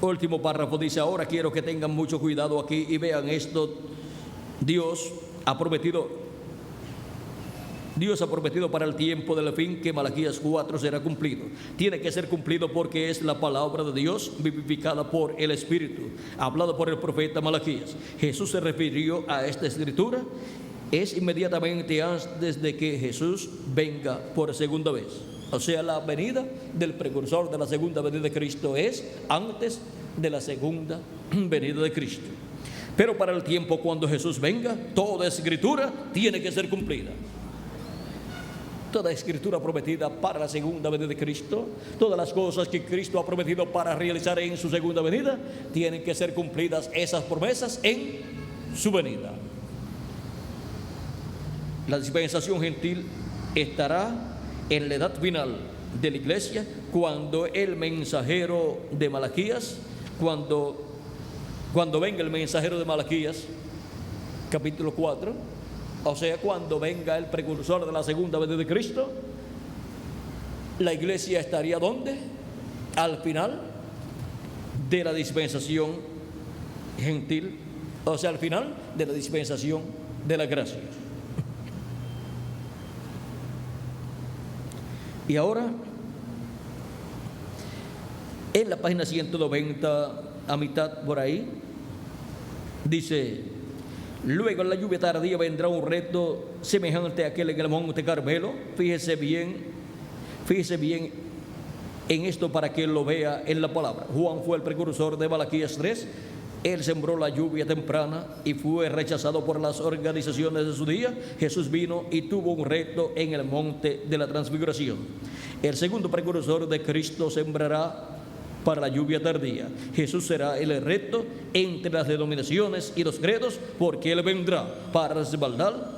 último párrafo dice: ahora quiero que tengan mucho cuidado aquí y vean esto. Dios ha prometido para el tiempo del fin que Malaquías 4 será cumplido. Tiene que ser cumplido porque es la palabra de Dios vivificada por el Espíritu, hablado por el profeta Malaquías. Jesús se refirió a esta escritura, es inmediatamente antes de que Jesús venga por segunda vez. O sea, la venida del precursor de la segunda venida de Cristo es antes de la segunda venida de Cristo. Pero para el tiempo cuando Jesús venga, toda escritura tiene que ser cumplida. Toda escritura prometida para la segunda venida de Cristo, todas las cosas que Cristo ha prometido para realizar en su segunda venida, tienen que ser cumplidas esas promesas en su venida. La dispensación gentil estará en la edad final de la iglesia, cuando el mensajero de Malaquías, cuando venga el mensajero de Malaquías, capítulo 4, o sea, cuando venga el precursor de la segunda venida de Cristo, la iglesia estaría ¿dónde? Al final de la dispensación gentil, o sea, al final de la dispensación de la gracia. Y ahora, en la página 190, a mitad por ahí, dice: luego en la lluvia tardía vendrá un reto semejante a aquel en el monte Carmelo. Fíjese bien en esto para que lo vea en la palabra. Juan fue el precursor de Malaquías 3. Él sembró la lluvia temprana y fue rechazado por las organizaciones de su día. Jesús vino y tuvo un reto en el monte de la transfiguración. El segundo precursor de Cristo sembrará para la lluvia tardía. Jesús será el reto entre las denominaciones y los credos, porque Él vendrá para respaldar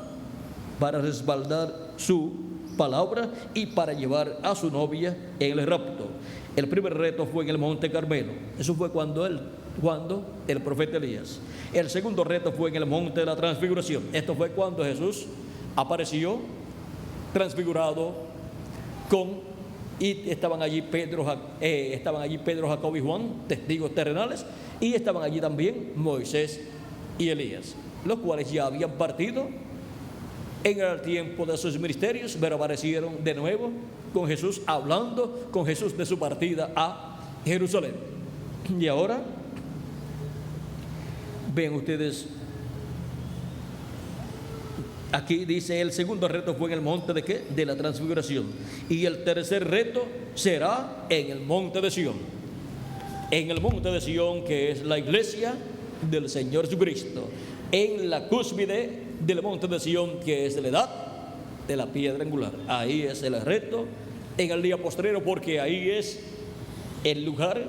su palabra y para llevar a su novia en el rapto. El primer reto fue en el monte Carmelo. Eso fue cuando el profeta Elías. El segundo reto fue en el monte de la transfiguración. Esto fue cuando Jesús apareció transfigurado con Y estaban allí Pedro, Jacobo y Juan, testigos terrenales, y estaban allí también Moisés y Elías, los cuales ya habían partido en el tiempo de sus ministerios, pero aparecieron de nuevo con Jesús, hablando con Jesús de su partida a Jerusalén. Y ahora ven ustedes, aquí dice: el segundo reto fue en el monte de ¿qué? De la transfiguración, y el tercer reto será en el monte de Sión. En el monte de Sión, que es la iglesia del Señor Jesucristo, en la cúspide del monte de Sión, que es la edad de la piedra angular. Ahí es el reto en el día postrero, porque ahí es el lugar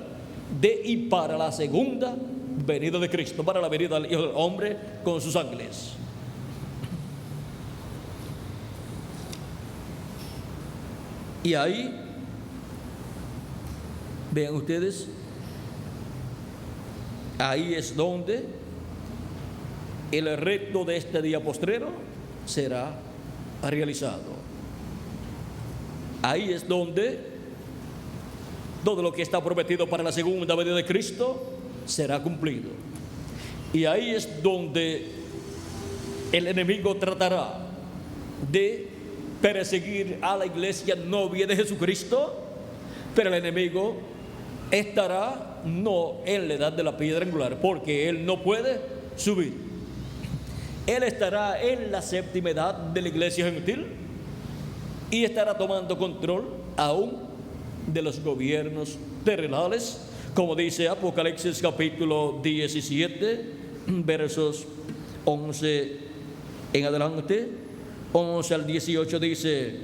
de y para la segunda venida de Cristo, para la venida del Hijo del Hombre con sus ángeles. Y ahí, vean ustedes, ahí es donde el reto de este día postrero será realizado. Ahí es donde todo lo que está prometido para la segunda venida de Cristo será cumplido. Y ahí es donde el enemigo tratará de perseguir a la iglesia novia de Jesucristo, pero el enemigo estará no en la edad de la piedra angular, porque él no puede subir. Él estará en la séptima edad de la iglesia gentil y estará tomando control aún de los gobiernos terrenales, como dice Apocalipsis capítulo 17, versos 11 en adelante. 11 al 18 dice: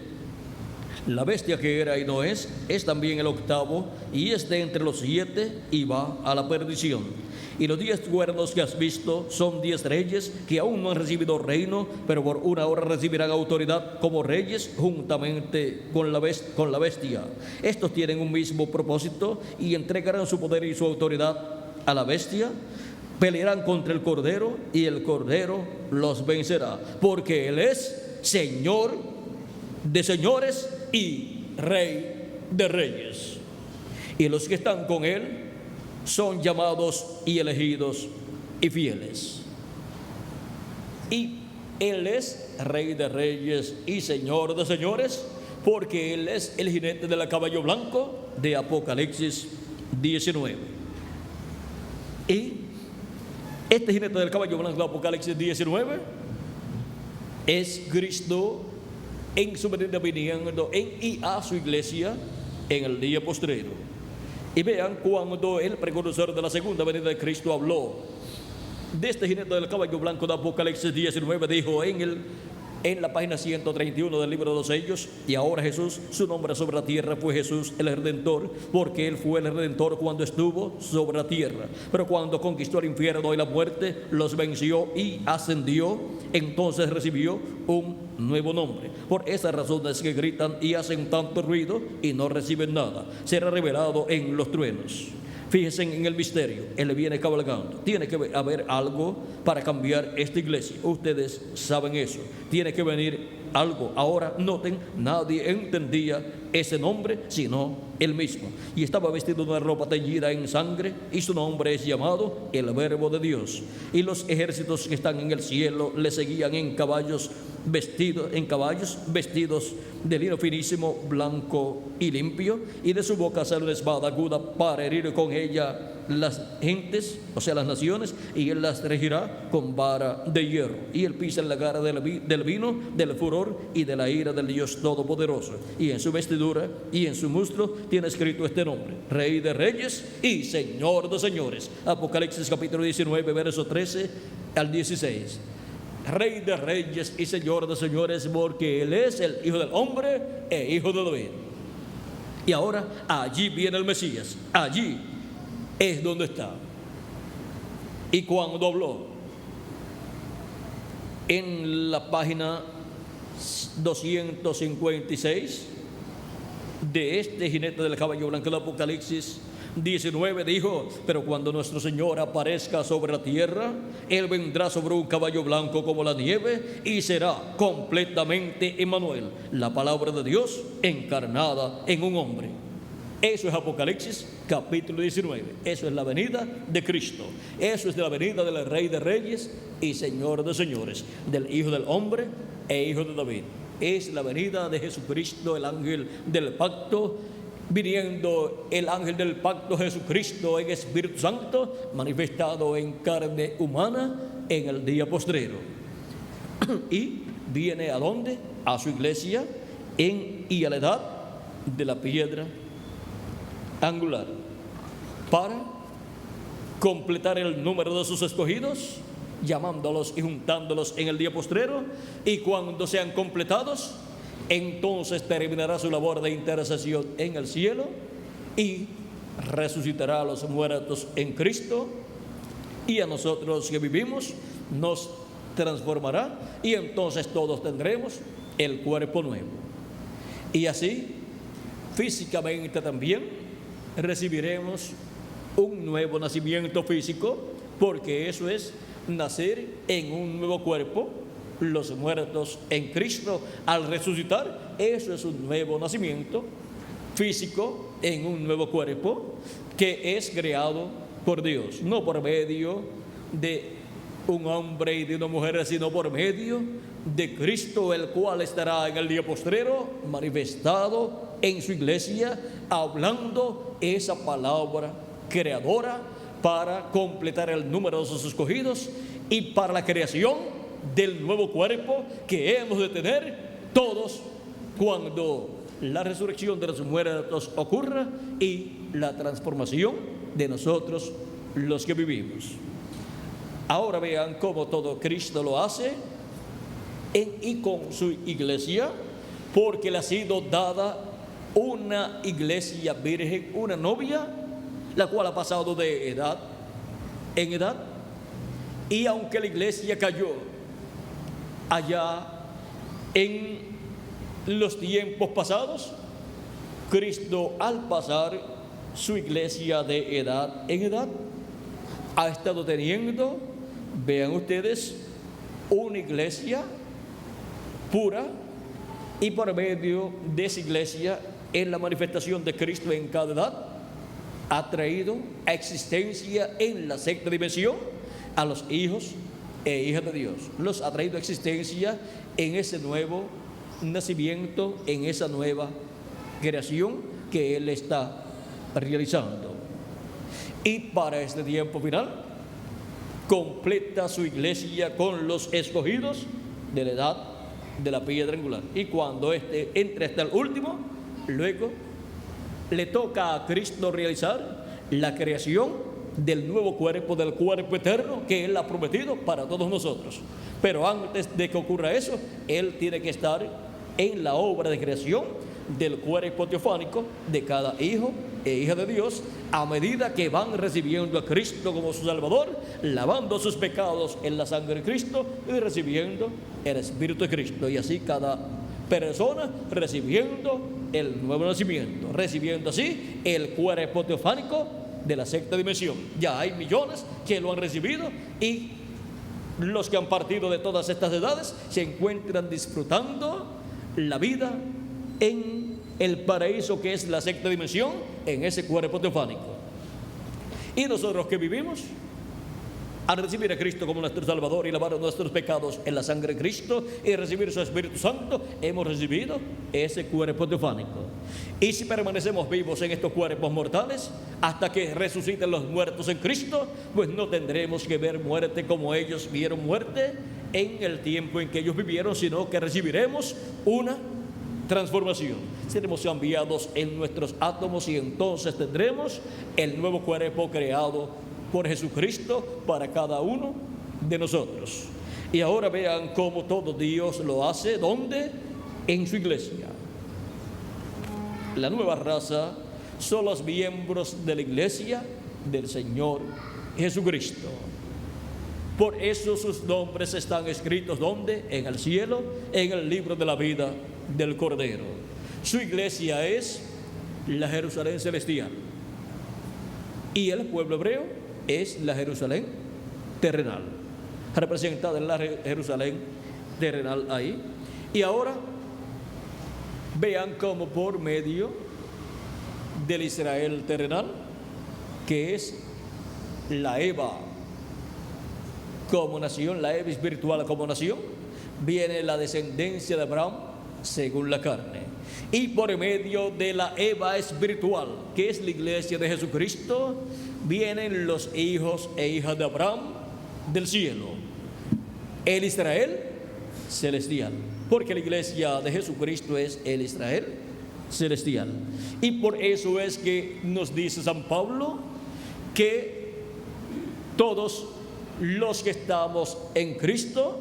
la bestia que era y no es también el octavo, y es de entre los 7 y va a la perdición. Y los 10 cuernos que has visto son 10 reyes que aún no han recibido reino, pero por una hora recibirán autoridad como reyes juntamente con la bestia. Estos tienen un mismo propósito y entregarán su poder y su autoridad a la bestia. Pelearán contra el Cordero y el Cordero los vencerá, porque Él es Señor de señores y Rey de reyes. Y los que están con Él son llamados y elegidos y fieles. Y Él es Rey de reyes y Señor de señores, porque Él es el jinete del caballo blanco de Apocalipsis 19. Y este jinete del caballo blanco de Apocalipsis 19 es Cristo en su venida viniendo en y a su iglesia en el día postrero. Y vean, cuando el precursor de la segunda venida de Cristo habló de este jinete del caballo blanco de Apocalipsis 19, dijo en la página 131 del libro de los sellos: y ahora Jesús, su nombre sobre la tierra fue Jesús el Redentor, porque Él fue el Redentor cuando estuvo sobre la tierra. Pero cuando conquistó el infierno y la muerte, los venció y ascendió, entonces recibió un nuevo nombre. Por esa razón es que gritan y hacen tanto ruido y no reciben nada. Será revelado en los truenos. Fíjense en el misterio: Él viene cabalgando. Tiene que haber algo para cambiar esta iglesia. Ustedes saben eso. Tiene que venir algo. Ahora noten, nadie entendía ese nombre sino Él mismo. Y estaba vestido de una ropa teñida en sangre, y su nombre es llamado el Verbo de Dios. Y los ejércitos que están en el cielo le seguían en caballos vestidos de lino finísimo, blanco y limpio, y de su boca sale una espada aguda para herir con ella las gentes, o sea, las naciones, y Él las regirá con vara de hierro. Y Él pisa en la cara del vino, del furor y de la ira del Dios Todopoderoso. Y en su vestidura y en su muslo tiene escrito este nombre: Rey de reyes y Señor de señores. Apocalipsis capítulo 19, verso 13 al 16. Rey de reyes y Señor de señores, porque Él es el Hijo del Hombre e Hijo de David. Y ahora allí viene el Mesías. Allí es donde está. Y cuando habló en la página 256 de este jinete del caballo blanco del Apocalipsis, 19 dijo: pero cuando nuestro Señor aparezca sobre la tierra, Él vendrá sobre un caballo blanco como la nieve y será completamente Emmanuel, la palabra de Dios encarnada en un hombre. Eso es Apocalipsis capítulo 19. Eso es la venida de Cristo. Eso es la venida del Rey de Reyes y Señor de Señores, del Hijo del Hombre e Hijo de David. Es la venida de Jesucristo, el ángel del pacto, viniendo el ángel del pacto Jesucristo en Espíritu Santo, manifestado en carne humana en el día postrero. Y viene ¿a dónde? A su iglesia y a la edad de la piedra angular, para completar el número de sus escogidos, llamándolos y juntándolos en el día postrero. Y cuando sean completados, entonces terminará su labor de intercesión en el cielo y resucitará a los muertos en Cristo, y a nosotros que vivimos nos transformará, y entonces todos tendremos el cuerpo nuevo. Y así, físicamente también recibiremos un nuevo nacimiento físico, porque eso es nacer en un nuevo cuerpo. Los muertos en Cristo, al resucitar, eso es un nuevo nacimiento físico en un nuevo cuerpo que es creado por Dios, no por medio de un hombre y de una mujer, sino por medio de Cristo, el cual estará en el día postrero manifestado en su iglesia, hablando esa palabra creadora para completar el número de sus escogidos y para la creación del nuevo cuerpo que hemos de tener todos cuando la resurrección de los muertos ocurra y la transformación de nosotros los que vivimos. Ahora vean cómo todo Cristo lo hace y con su iglesia, porque le ha sido dada una iglesia virgen, una novia, la cual ha pasado de edad en edad. Y aunque la iglesia cayó allá en los tiempos pasados, Cristo, al pasar su iglesia de edad en edad, ha estado teniendo, vean ustedes, una iglesia pura, y por medio de esa iglesia, en la manifestación de Cristo en cada edad, ha traído a existencia en la sexta dimensión a los hijos e hijas de Dios. Los ha traído a existencia en ese nuevo nacimiento, en esa nueva creación que Él está realizando. Y para este tiempo final, completa su iglesia con los escogidos de la edad de la piedra angular. Y cuando entre hasta el último, luego le toca a Cristo realizar la creación del nuevo cuerpo, del cuerpo eterno que Él ha prometido para todos nosotros. Pero antes de que ocurra eso, Él tiene que estar en la obra de creación del cuerpo teofánico de cada hijo e hija de Dios, a medida que van recibiendo a Cristo como su Salvador, lavando sus pecados en la sangre de Cristo y recibiendo el Espíritu de Cristo. Y así cada persona recibiendo el nuevo nacimiento, recibiendo así el cuerpo teofánico de la sexta dimensión. Ya hay millones que lo han recibido, y los que han partido de todas estas edades se encuentran disfrutando la vida en el paraíso que es la sexta dimensión, en ese cuerpo teofánico. Y nosotros que vivimos, al recibir a Cristo como nuestro Salvador y lavar nuestros pecados en la sangre de Cristo y recibir su Espíritu Santo, hemos recibido ese cuerpo teofánico. Y si permanecemos vivos en estos cuerpos mortales hasta que resuciten los muertos en Cristo, pues no tendremos que ver muerte como ellos vieron muerte en el tiempo en que ellos vivieron, sino que recibiremos una transformación. Seremos cambiados en nuestros átomos, y entonces tendremos el nuevo cuerpo creado por Jesucristo para cada uno de nosotros. Y ahora vean cómo todo Dios lo hace. ¿Dónde? En su iglesia. La nueva raza son los miembros de la iglesia del Señor Jesucristo. Por eso sus nombres están escritos ¿dónde? En el cielo, en el libro de la vida del Cordero. Su iglesia es la Jerusalén celestial. Y el pueblo hebreo es la Jerusalén terrenal, representada en la Jerusalén terrenal ahí. Y ahora vean cómo por medio del Israel terrenal, que es la Eva como nación, la Eva espiritual como nación, viene la descendencia de Abraham según la carne. Y por medio de la Eva espiritual, que es la iglesia de Jesucristo, vienen los hijos e hijas de Abraham del cielo, el Israel celestial, porque la iglesia de Jesucristo es el Israel celestial. Y por eso es que nos dice San Pablo que todos los que estamos en Cristo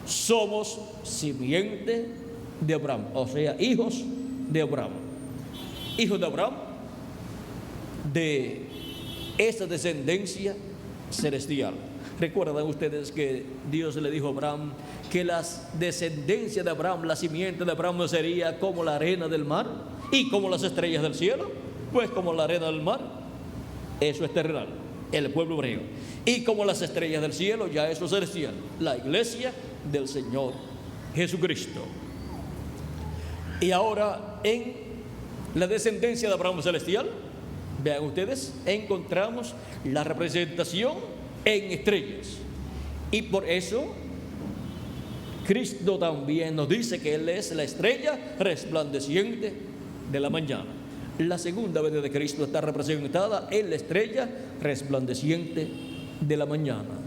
somos simiente de Abraham, o sea, hijos de Abraham. Hijos de Abraham, de esa descendencia celestial. Recuerdan ustedes que Dios le dijo a Abraham que la descendencia de Abraham, la simiente de Abraham sería como la arena del mar y como las estrellas del cielo. Pues como la arena del mar, eso es terrenal, el pueblo hebreo. Y como las estrellas del cielo, ya eso es celestial, la iglesia del Señor Jesucristo. Y ahora en la descendencia de Abraham celestial, vean ustedes, encontramos la representación en estrellas. Y por eso Cristo también nos dice que Él es la estrella resplandeciente de la mañana. La segunda venida de Cristo está representada en la estrella resplandeciente de la mañana.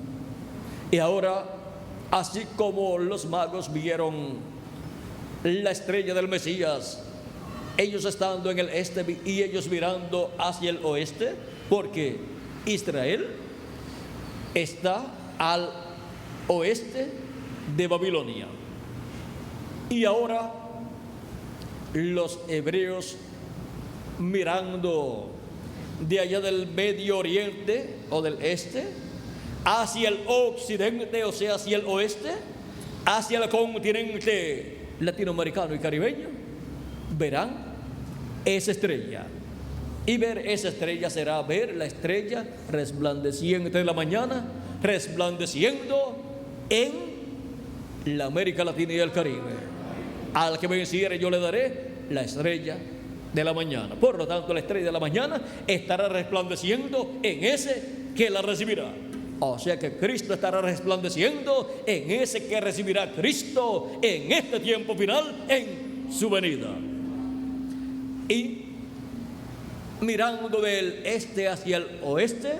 Y ahora, así como los magos vieron la estrella del Mesías, ellos estando en el este y ellos mirando hacia el oeste, porque Israel está al oeste de Babilonia. Y ahora los hebreos mirando de allá del Medio Oriente o del este hacia el occidente, o sea, hacia el oeste, hacia el continente latinoamericano y caribeño, verán esa estrella. Y ver esa estrella será ver la estrella resplandeciente de la mañana, resplandeciendo en la América Latina y el Caribe. Al que venciere yo le daré la estrella de la mañana. Por lo tanto, la estrella de la mañana estará resplandeciendo en ese que la recibirá. O sea que Cristo estará resplandeciendo en ese que recibirá a Cristo en este tiempo final, en su venida. Y mirando del este hacia el oeste,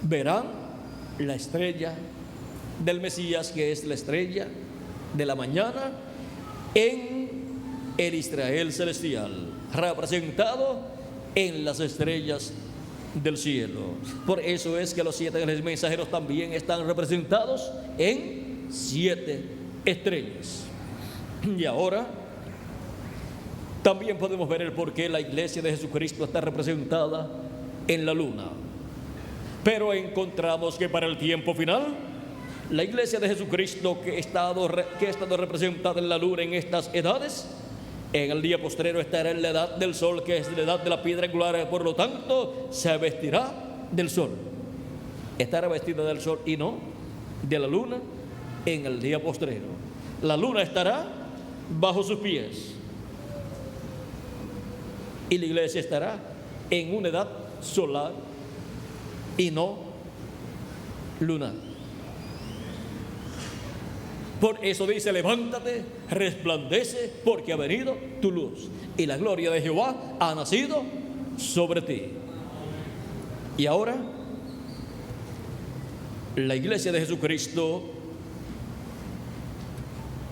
verán la estrella del Mesías, que es la estrella de la mañana, en el Israel celestial, representado en las estrellas del cielo. Por eso es que los 7 ángeles mensajeros también están representados en 7 estrellas. Y ahora también podemos ver el por qué la iglesia de Jesucristo está representada en la luna. Pero encontramos que para el tiempo final, la iglesia de Jesucristo que ha estado representada en la luna en estas edades, en el día postrero estará en la edad del sol, que es la edad de la piedra angular. Por lo tanto, se vestirá del sol. Estará vestida del sol y no de la luna en el día postrero. La luna estará bajo sus pies y la iglesia estará en una edad solar y no lunar. Por eso dice: levántate, resplandece, porque ha venido tu luz y la gloria de Jehová ha nacido sobre ti. Y ahora la iglesia de Jesucristo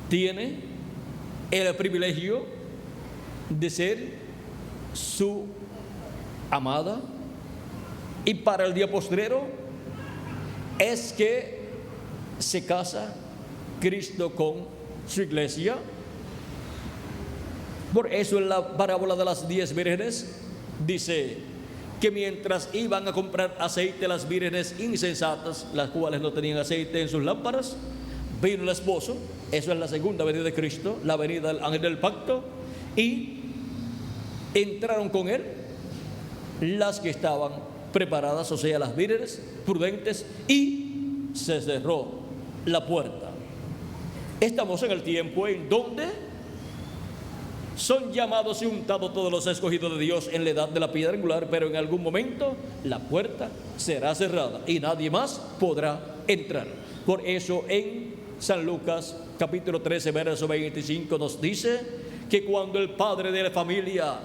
tiene el privilegio de ser su amada, y para el día postrero es que se casa Cristo con su iglesia. Por eso en la parábola de las 10 vírgenes dice que mientras iban a comprar aceite las vírgenes insensatas, las cuales no tenían aceite en sus lámparas, vino el esposo. Eso es la segunda venida de Cristo, la venida del ángel del pacto, y entraron con él las que estaban preparadas, o sea, las vírgenes prudentes, y se cerró la puerta. Estamos en el tiempo en donde son llamados y untados todos los escogidos de Dios en la edad de la piedra angular, pero en algún momento la puerta será cerrada y nadie más podrá entrar. Por eso en San Lucas capítulo 13 verso 25 nos dice que cuando el padre de la familia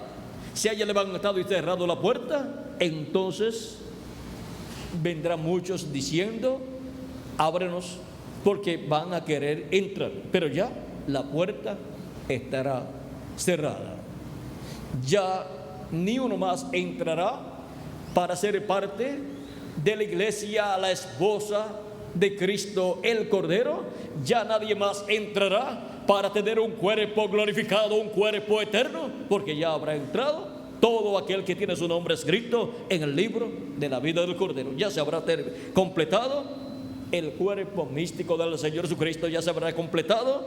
se haya levantado y cerrado la puerta, entonces vendrán muchos diciendo: ábrenos, porque van a querer entrar, pero ya la puerta estará cerrada. Ya ni uno más entrará para ser parte de la iglesia, la esposa de Cristo el Cordero. Ya nadie más entrará para tener un cuerpo glorificado, un cuerpo eterno, porque ya habrá entrado todo aquel que tiene su nombre escrito en el libro de la vida del Cordero. Ya se habrá completado el cuerpo místico del Señor Jesucristo, ya se habrá completado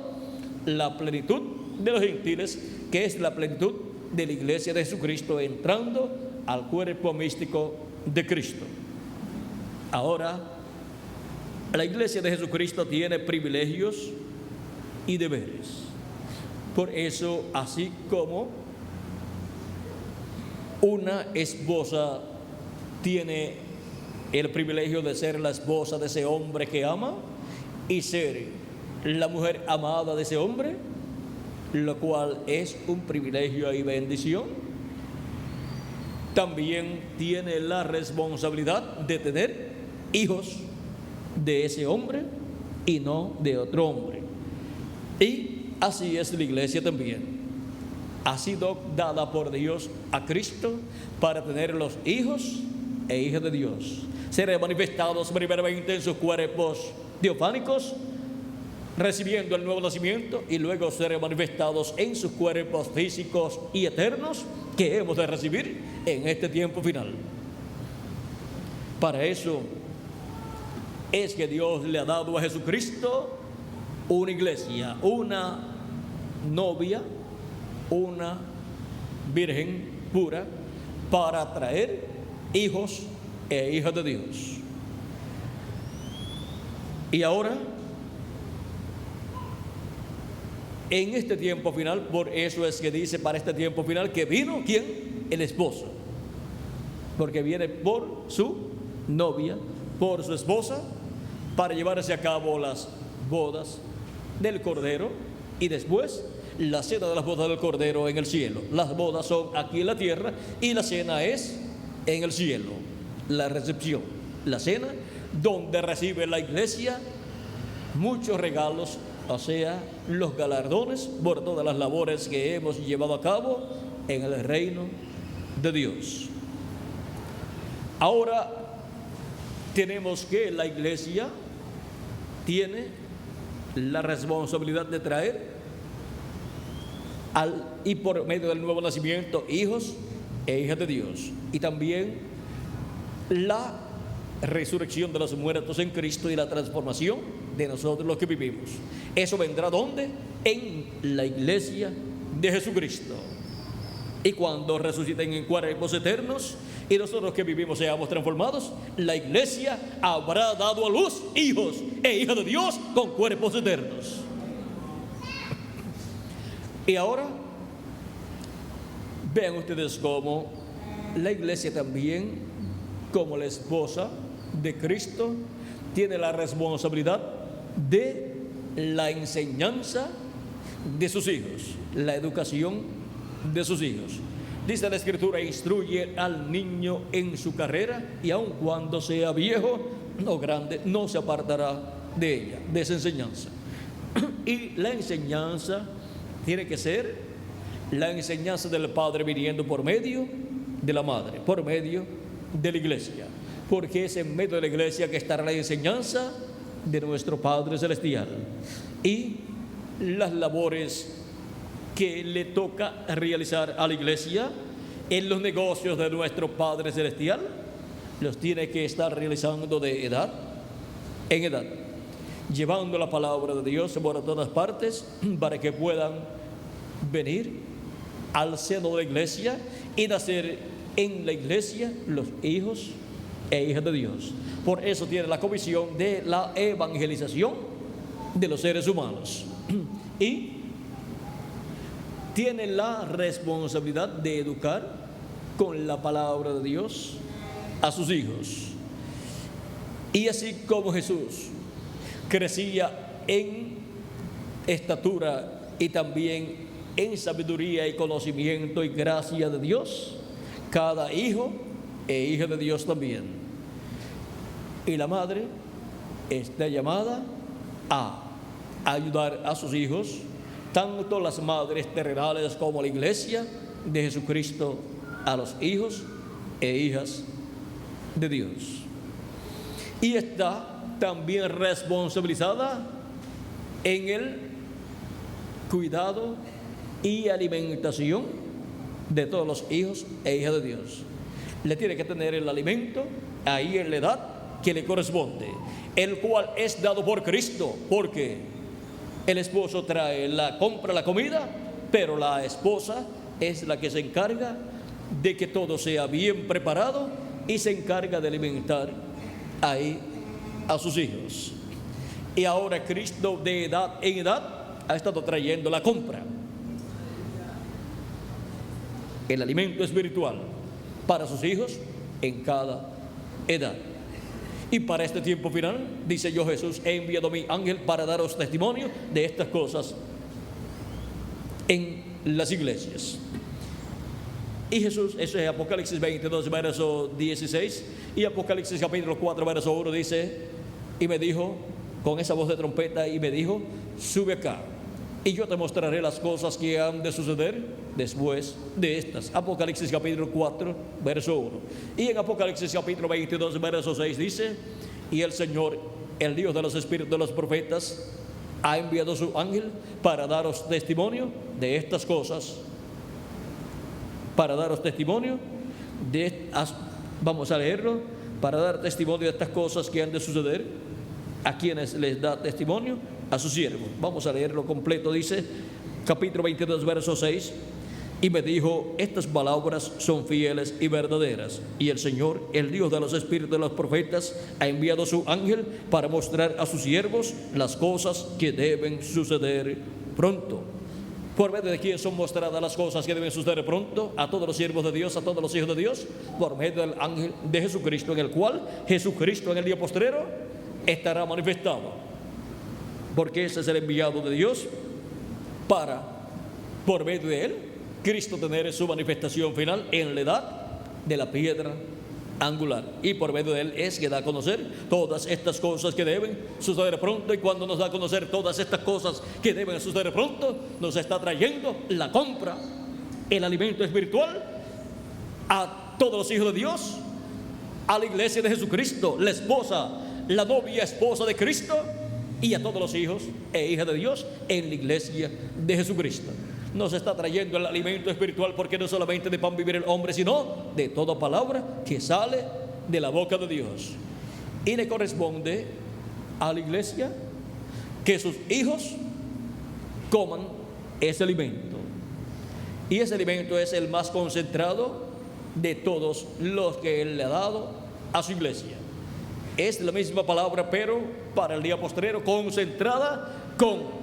la plenitud de los gentiles, que es la plenitud de la iglesia de Jesucristo, entrando al cuerpo místico de Cristo. Ahora, la iglesia de Jesucristo tiene privilegios y deberes. Por eso, así como una esposa tiene el privilegio de ser la esposa de ese hombre que ama y ser la mujer amada de ese hombre, lo cual es un privilegio y bendición, también tiene la responsabilidad de tener hijos de ese hombre y no de otro hombre. Y así es la iglesia también. Ha sido dada por Dios a Cristo para tener los hijos e hijas de Dios, ser manifestados primeramente en sus cuerpos teofánicos, recibiendo el nuevo nacimiento, y luego ser manifestados en sus cuerpos físicos y eternos que hemos de recibir en este tiempo final. Para eso es que Dios le ha dado a Jesucristo una iglesia, una novia, una virgen pura, para traer hijos e hijas de Dios. Y ahora, en este tiempo final, por eso es que dice para este tiempo final que vino, ¿quién? El esposo, porque viene por su novia, por su esposa, para llevarse a cabo las bodas del Cordero y después la cena de las bodas del Cordero en el cielo. Las bodas son aquí en la tierra y la cena es en el cielo, la recepción, la cena donde recibe la iglesia muchos regalos, o sea, los galardones por todas las labores que hemos llevado a cabo en el reino de Dios. Ahora tenemos que la iglesia tiene la responsabilidad de traer y por medio del nuevo nacimiento hijos e hijas de Dios, y también la resurrección de los muertos en Cristo y la transformación de nosotros los que vivimos. Eso vendrá ¿dónde? En la iglesia de Jesucristo. Y cuando resuciten en cuerpos eternos y nosotros que vivimos seamos transformados, la iglesia habrá dado a luz hijos e hijas de Dios con cuerpos eternos. Y ahora vean ustedes cómo la iglesia también, como la esposa de Cristo, tiene la responsabilidad de la enseñanza de sus hijos, la educación de sus hijos. Dice la Escritura: instruye al niño en su carrera, y aun cuando sea viejo o grande, no se apartará de ella, de esa enseñanza. Y la enseñanza tiene que ser la enseñanza del Padre viniendo por medio de la Madre, por medio de la iglesia, porque es en medio de la iglesia que estará la enseñanza de nuestro Padre Celestial. Y las labores que le toca realizar a la iglesia en los negocios de nuestro Padre Celestial, los tiene que estar realizando de edad en edad, llevando la palabra de Dios por todas partes, para que puedan venir al seno de la iglesia y nacer en la iglesia los hijos e hijas de Dios. Por eso tiene la comisión de la evangelización de los seres humanos. Y tiene la responsabilidad de educar con la palabra de Dios a sus hijos. Y así como Jesús crecía en estatura y también en sabiduría y conocimiento y gracia de Dios, cada hijo e hija de Dios también. Y la madre está llamada a ayudar a sus hijos, tanto las madres terrenales como la iglesia de Jesucristo, a los hijos e hijas de Dios. Y está también responsabilizada en el cuidado y alimentación de todos los hijos e hijas de Dios. Le tiene que tener el alimento ahí en la edad que le corresponde, el cual es dado por Cristo, porque el esposo compra la comida, pero la esposa es la que se encarga de que todo sea bien preparado y se encarga de alimentar ahí a sus hijos. Y ahora Cristo, de edad en edad, ha estado trayendo la compra, el alimento espiritual para sus hijos en cada edad. Y para este tiempo final, dice: yo, Jesús, he enviado a mi ángel para daros testimonio de estas cosas en las iglesias. Y Jesús, eso es Apocalipsis 22, verso 16, y Apocalipsis capítulo 4, verso 1, dice: y me dijo, con esa voz de trompeta, y me dijo: sube acá, y yo te mostraré las cosas que han de suceder después de estas. Apocalipsis capítulo 4, verso 1. Y en Apocalipsis capítulo 22, verso 6 dice: y el Señor, el Dios de los espíritus de los profetas, ha enviado su ángel para daros testimonio de estas cosas. Para daros testimonio vamos a leerlo. Para dar testimonio de estas cosas que han de suceder. ¿A quienes les da testimonio? A sus siervos. Vamos a leerlo completo. Dice, capítulo 22, verso 6: y me dijo: estas palabras son fieles y verdaderas, y el Señor, el Dios de los espíritus de los profetas, ha enviado su ángel para mostrar a sus siervos las cosas que deben suceder pronto. ¿Por medio de quién son mostradas las cosas que deben suceder pronto? A todos los siervos de Dios, a todos los hijos de Dios, por medio del ángel de Jesucristo, en el cual Jesucristo en el día postrero estará manifestado, porque ese es el enviado de Dios para, por medio de él, Cristo tener su manifestación final en la edad de la piedra angular. Y por medio de él es que da a conocer todas estas cosas que deben suceder pronto. Y cuando nos da a conocer todas estas cosas que deben suceder pronto, nos está trayendo la compra, el alimento espiritual a todos los hijos de Dios, a la iglesia de Jesucristo, la esposa, la novia esposa de Cristo, y a todos los hijos e hijas de Dios en la iglesia de Jesucristo. Nos está trayendo el alimento espiritual, porque no solamente de pan vivir el hombre, sino de toda palabra que sale de la boca de Dios. Y le corresponde a la iglesia que sus hijos coman ese alimento. Y ese alimento es el más concentrado de todos los que él le ha dado a su iglesia. Es la misma palabra, pero para el día postrero, concentrada con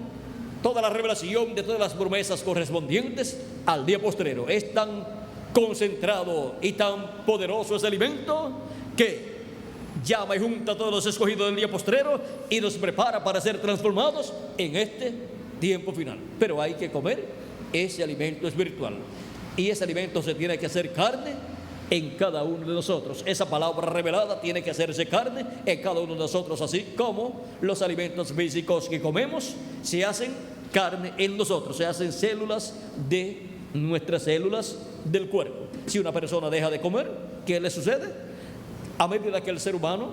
toda la revelación de todas las promesas correspondientes al día postrero. Es tan concentrado y tan poderoso ese alimento que llama y junta a todos los escogidos del día postrero y nos prepara para ser transformados en este tiempo final. Pero hay que comer ese alimento espiritual, y ese alimento se tiene que hacer carne en cada uno de nosotros. Esa palabra revelada tiene que hacerse carne en cada uno de nosotros, así como los alimentos físicos que comemos se hacen carne en nosotros, se hacen células de nuestras células del cuerpo. Si una persona deja de comer, ¿qué le sucede? A medida que el ser humano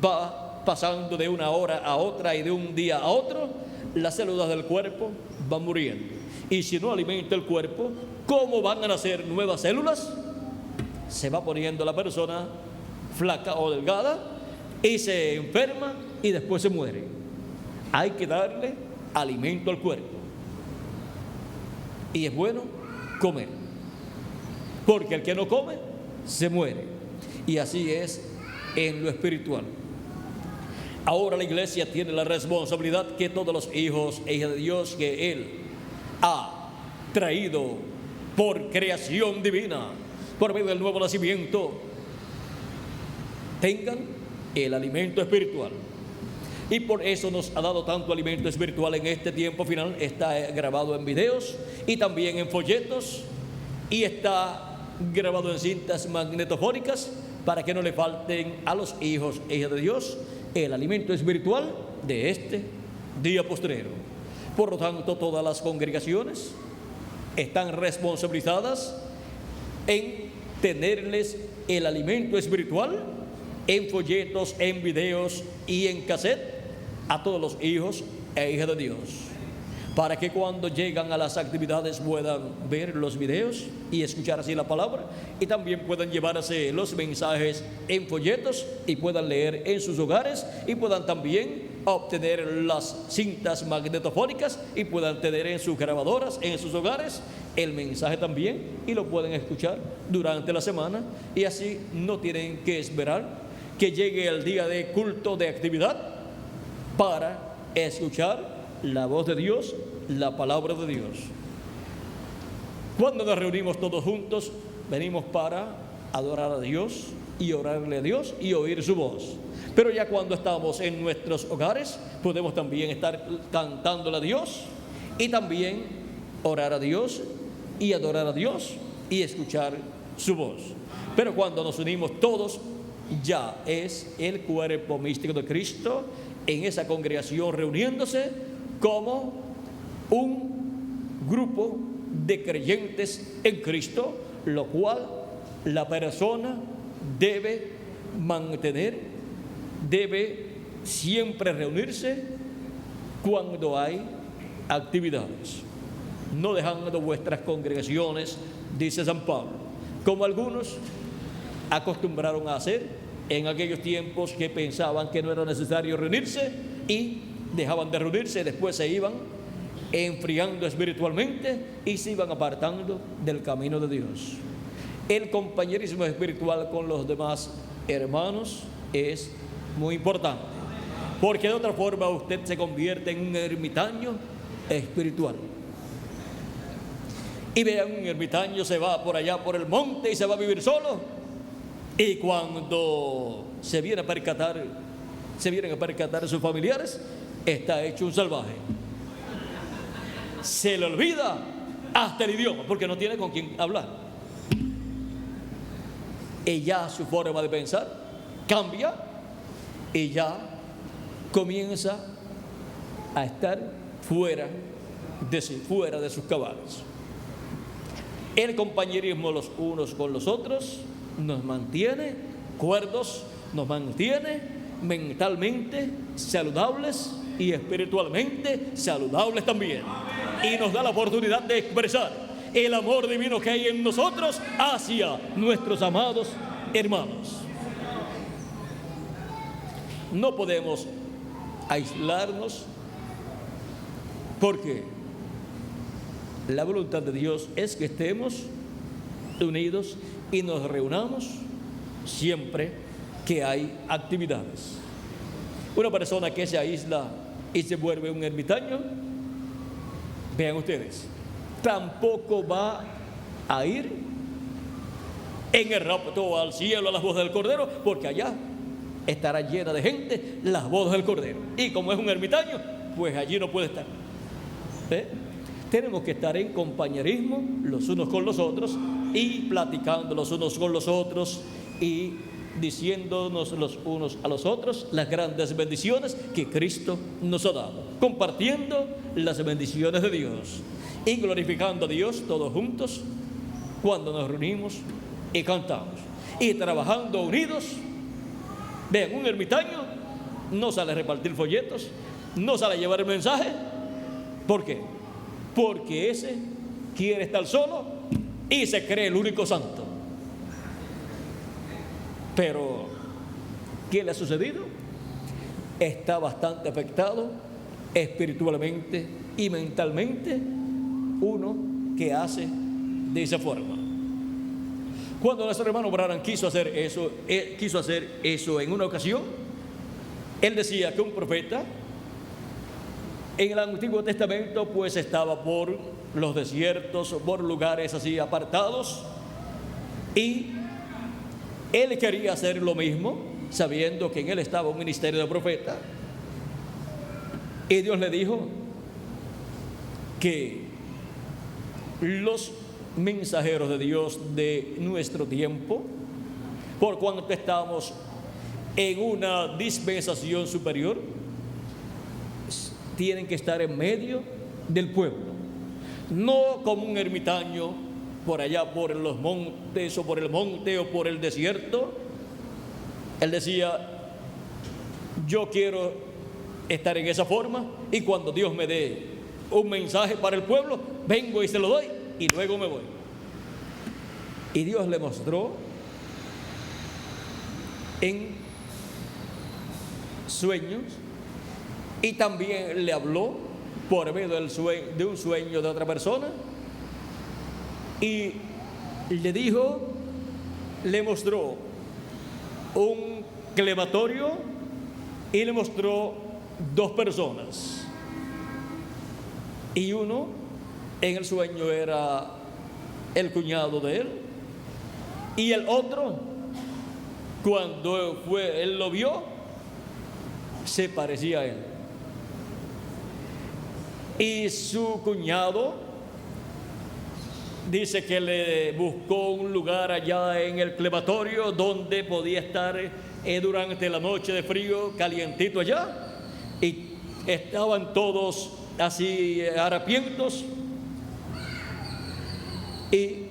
va pasando de una hora a otra y de un día a otro, las células del cuerpo van muriendo. Y si no alimenta el cuerpo, ¿cómo van a nacer nuevas células? Se va poniendo la persona flaca o delgada y se enferma y después se muere. Hay que darle alimento al cuerpo, y es bueno comer, porque el que no come se muere. Y así es en lo espiritual. Ahora la iglesia tiene la responsabilidad que todos los hijos e hijas de Dios que Él ha traído por creación divina, por medio del nuevo nacimiento, tengan el alimento espiritual. Y por eso nos ha dado tanto alimento espiritual en este tiempo final. Está grabado en videos y también en folletos, y está grabado en cintas magnetofónicas, para que no le falten a los hijos e hijas de Dios el alimento espiritual de este día postrero. Por lo tanto, todas las congregaciones están responsabilizadas en tenerles el alimento espiritual en folletos, en videos y en cassette a todos los hijos e hijas de Dios, para que cuando llegan a las actividades puedan ver los videos y escuchar así la palabra, y también puedan llevarse los mensajes en folletos y puedan leer en sus hogares, y puedan también obtener las cintas magnetofónicas y puedan tener en sus grabadoras, en sus hogares, el mensaje también, y lo pueden escuchar durante la semana, y así no tienen que esperar que llegue el día de culto, de actividad, para escuchar la voz de Dios, la palabra de Dios. Cuando nos reunimos todos juntos, venimos para adorar a Dios y orarle a Dios y oír su voz. Pero ya cuando estamos en nuestros hogares, podemos también estar cantándole a Dios y también orar a Dios y adorar a Dios y escuchar su voz. Pero cuando nos unimos todos, ya es el cuerpo místico de Cristo en esa congregación reuniéndose como un grupo de creyentes en Cristo, lo cual la persona debe mantener, debe siempre reunirse cuando hay actividades, no dejando vuestras congregaciones, dice San Pablo, como algunos acostumbraron a hacer en aquellos tiempos que pensaban que no era necesario reunirse y dejaban de reunirse, después se iban enfriando espiritualmente y se iban apartando del camino de Dios. El compañerismo espiritual con los demás hermanos es muy importante, porque de otra forma usted se convierte en un ermitaño espiritual. Y vean, un ermitaño se va por allá por el monte y se va a vivir solo, y cuando se vienen a percatar sus familiares, está hecho un salvaje. Se le olvida hasta el idioma, porque no tiene con quién hablar. Y ya su forma de pensar cambia y ya comienza a estar fuera de sus cabales. El compañerismo los unos con los otros nos mantiene cuerdos, nos mantiene mentalmente saludables y espiritualmente saludables también, y nos da la oportunidad de expresar el amor divino que hay en nosotros hacia nuestros amados hermanos. No podemos aislarnos, porque la voluntad de Dios es que estemos unidos y nos reunamos siempre que hay actividades. Una persona que se aísla y se vuelve un ermitaño, vean ustedes, tampoco va a ir en el rapto al cielo a las bodas del Cordero, porque allá estará llena de gente las bodas del Cordero, y como es un ermitaño, pues allí no puede estar. Tenemos que estar en compañerismo los unos con los otros, y platicando los unos con los otros, y diciéndonos los unos a los otros las grandes bendiciones que Cristo nos ha dado, compartiendo las bendiciones de Dios y glorificando a Dios todos juntos cuando nos reunimos y cantamos y trabajando unidos. Vean, un ermitaño no sale a repartir folletos, no sale a llevar el mensaje. ¿Por qué? Porque ese quiere estar solo y se cree el único santo. Pero ¿qué le ha sucedido? Está bastante afectado espiritualmente y mentalmente uno que hace de esa forma. Cuando nuestro hermano Branham quiso hacer eso en una ocasión, él decía que un profeta en el Antiguo Testamento pues estaba por los desiertos, por lugares así apartados, y él quería hacer lo mismo, sabiendo que en él estaba un ministerio de profeta. Y Dios le dijo que los mensajeros de Dios de nuestro tiempo, por cuanto estamos en una dispensación superior, tienen que estar en medio del pueblo, no como un ermitaño por allá por los montes o por el monte o por el desierto. Él decía: yo quiero estar en esa forma, y cuando Dios me dé un mensaje para el pueblo, vengo y se lo doy y luego me voy. Y Dios le mostró en sueños, y también le habló por medio de un sueño de otra persona, y le mostró un crematorio y le mostró dos personas, y uno en el sueño era el cuñado de él, y el otro, cuando él lo vio, se parecía a él. Y su cuñado dice que le buscó un lugar allá en el crematorio donde podía estar durante la noche de frío, calientito allá, y estaban todos así harapientos. Y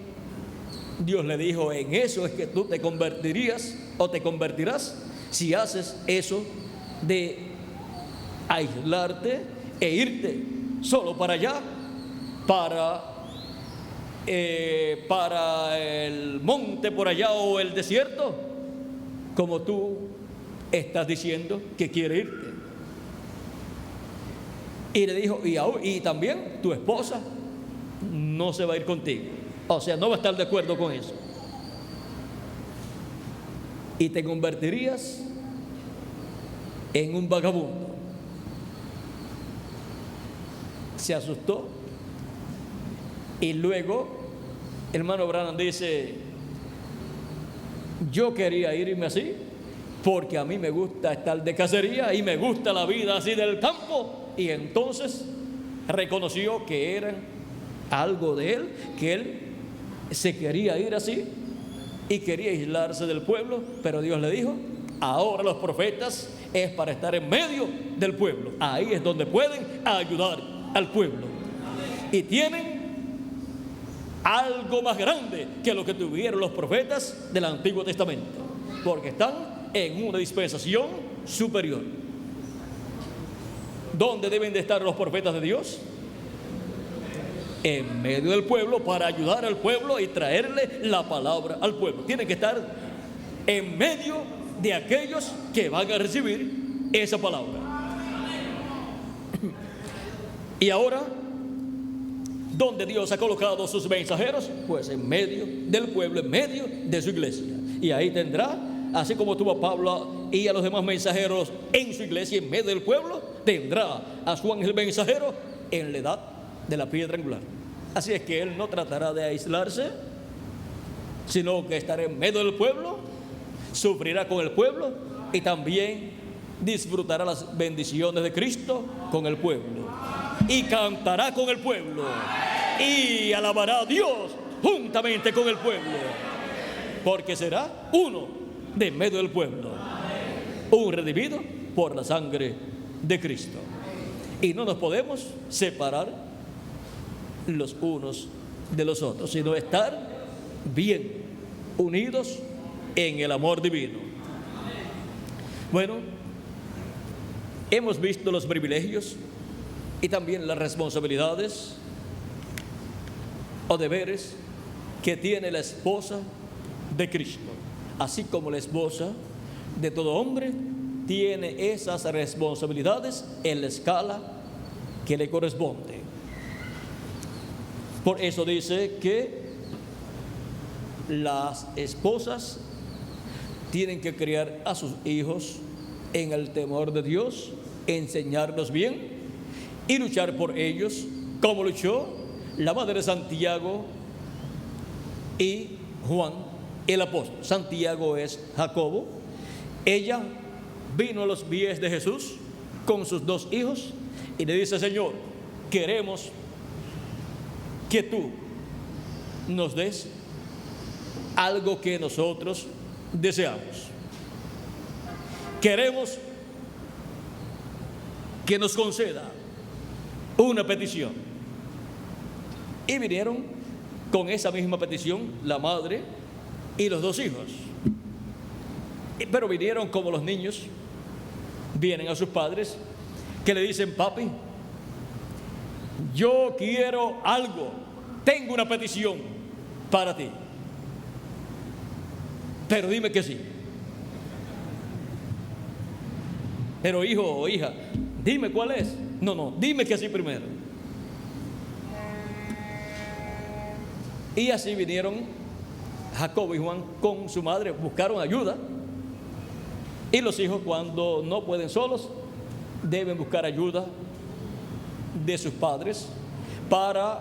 Dios le dijo: en eso es que tú te convertirías o te convertirás si haces eso de aislarte e irte solo para allá, para el monte por allá o el desierto, como tú estás diciendo que quieres irte. Y le dijo: y también tu esposa no se va a ir contigo, o sea, no va a estar de acuerdo con eso, y te convertirías en un vagabundo. Se asustó, y luego el hermano Branham dice: yo quería irme así porque a mí me gusta estar de cacería y me gusta la vida así del campo. Y entonces reconoció que era algo de él, que él se quería ir así y quería aislarse del pueblo, pero Dios le dijo: ahora los profetas es para estar en medio del pueblo, ahí es donde pueden ayudar al pueblo, y tienen algo más grande que lo que tuvieron los profetas del Antiguo Testamento, porque están en una dispensación superior. ¿Dónde deben de estar los profetas de Dios? En medio del pueblo, para ayudar al pueblo y traerle la palabra al pueblo. Tienen que estar en medio de aquellos que van a recibir esa palabra. Y ahora, ¿dónde Dios ha colocado sus mensajeros? Pues en medio del pueblo, en medio de su iglesia. Y ahí tendrá, así como tuvo a Pablo y a los demás mensajeros en su iglesia, en medio del pueblo, tendrá a su ángel mensajero en la edad de la piedra angular. Así es que él no tratará de aislarse, sino que estará en medio del pueblo, sufrirá con el pueblo y también disfrutará las bendiciones de Cristo con el pueblo, y cantará con el pueblo y alabará a Dios juntamente con el pueblo, porque será uno de en medio del pueblo, un redimido por la sangre de Cristo. Y no nos podemos separar los unos de los otros, sino estar bien unidos en el amor divino. Bueno, hemos visto los privilegios y también las responsabilidades o deberes que tiene la esposa de Cristo, así como la esposa de todo hombre tiene esas responsabilidades en la escala que le corresponde. Por eso dice que las esposas tienen que criar a sus hijos en el temor de Dios, enseñarlos bien y luchar por ellos, como luchó la madre de Santiago y Juan el apóstol. Santiago es Jacobo. Ella vino a los pies de Jesús con sus 2 hijos y le dice: Señor, queremos que tú nos des algo que nosotros deseamos. Queremos que nos conceda una petición. Y vinieron con esa misma petición la madre y los 2 hijos. Pero vinieron como los niños vienen a sus padres, que le dicen: papi, yo quiero algo, tengo una petición para ti, pero dime que sí. Pero hijo o hija, dime cuál es. No, dime que sí primero. Y así vinieron Jacobo y Juan con su madre, buscaron ayuda. Y los hijos, cuando no pueden solos, deben buscar ayuda de sus padres para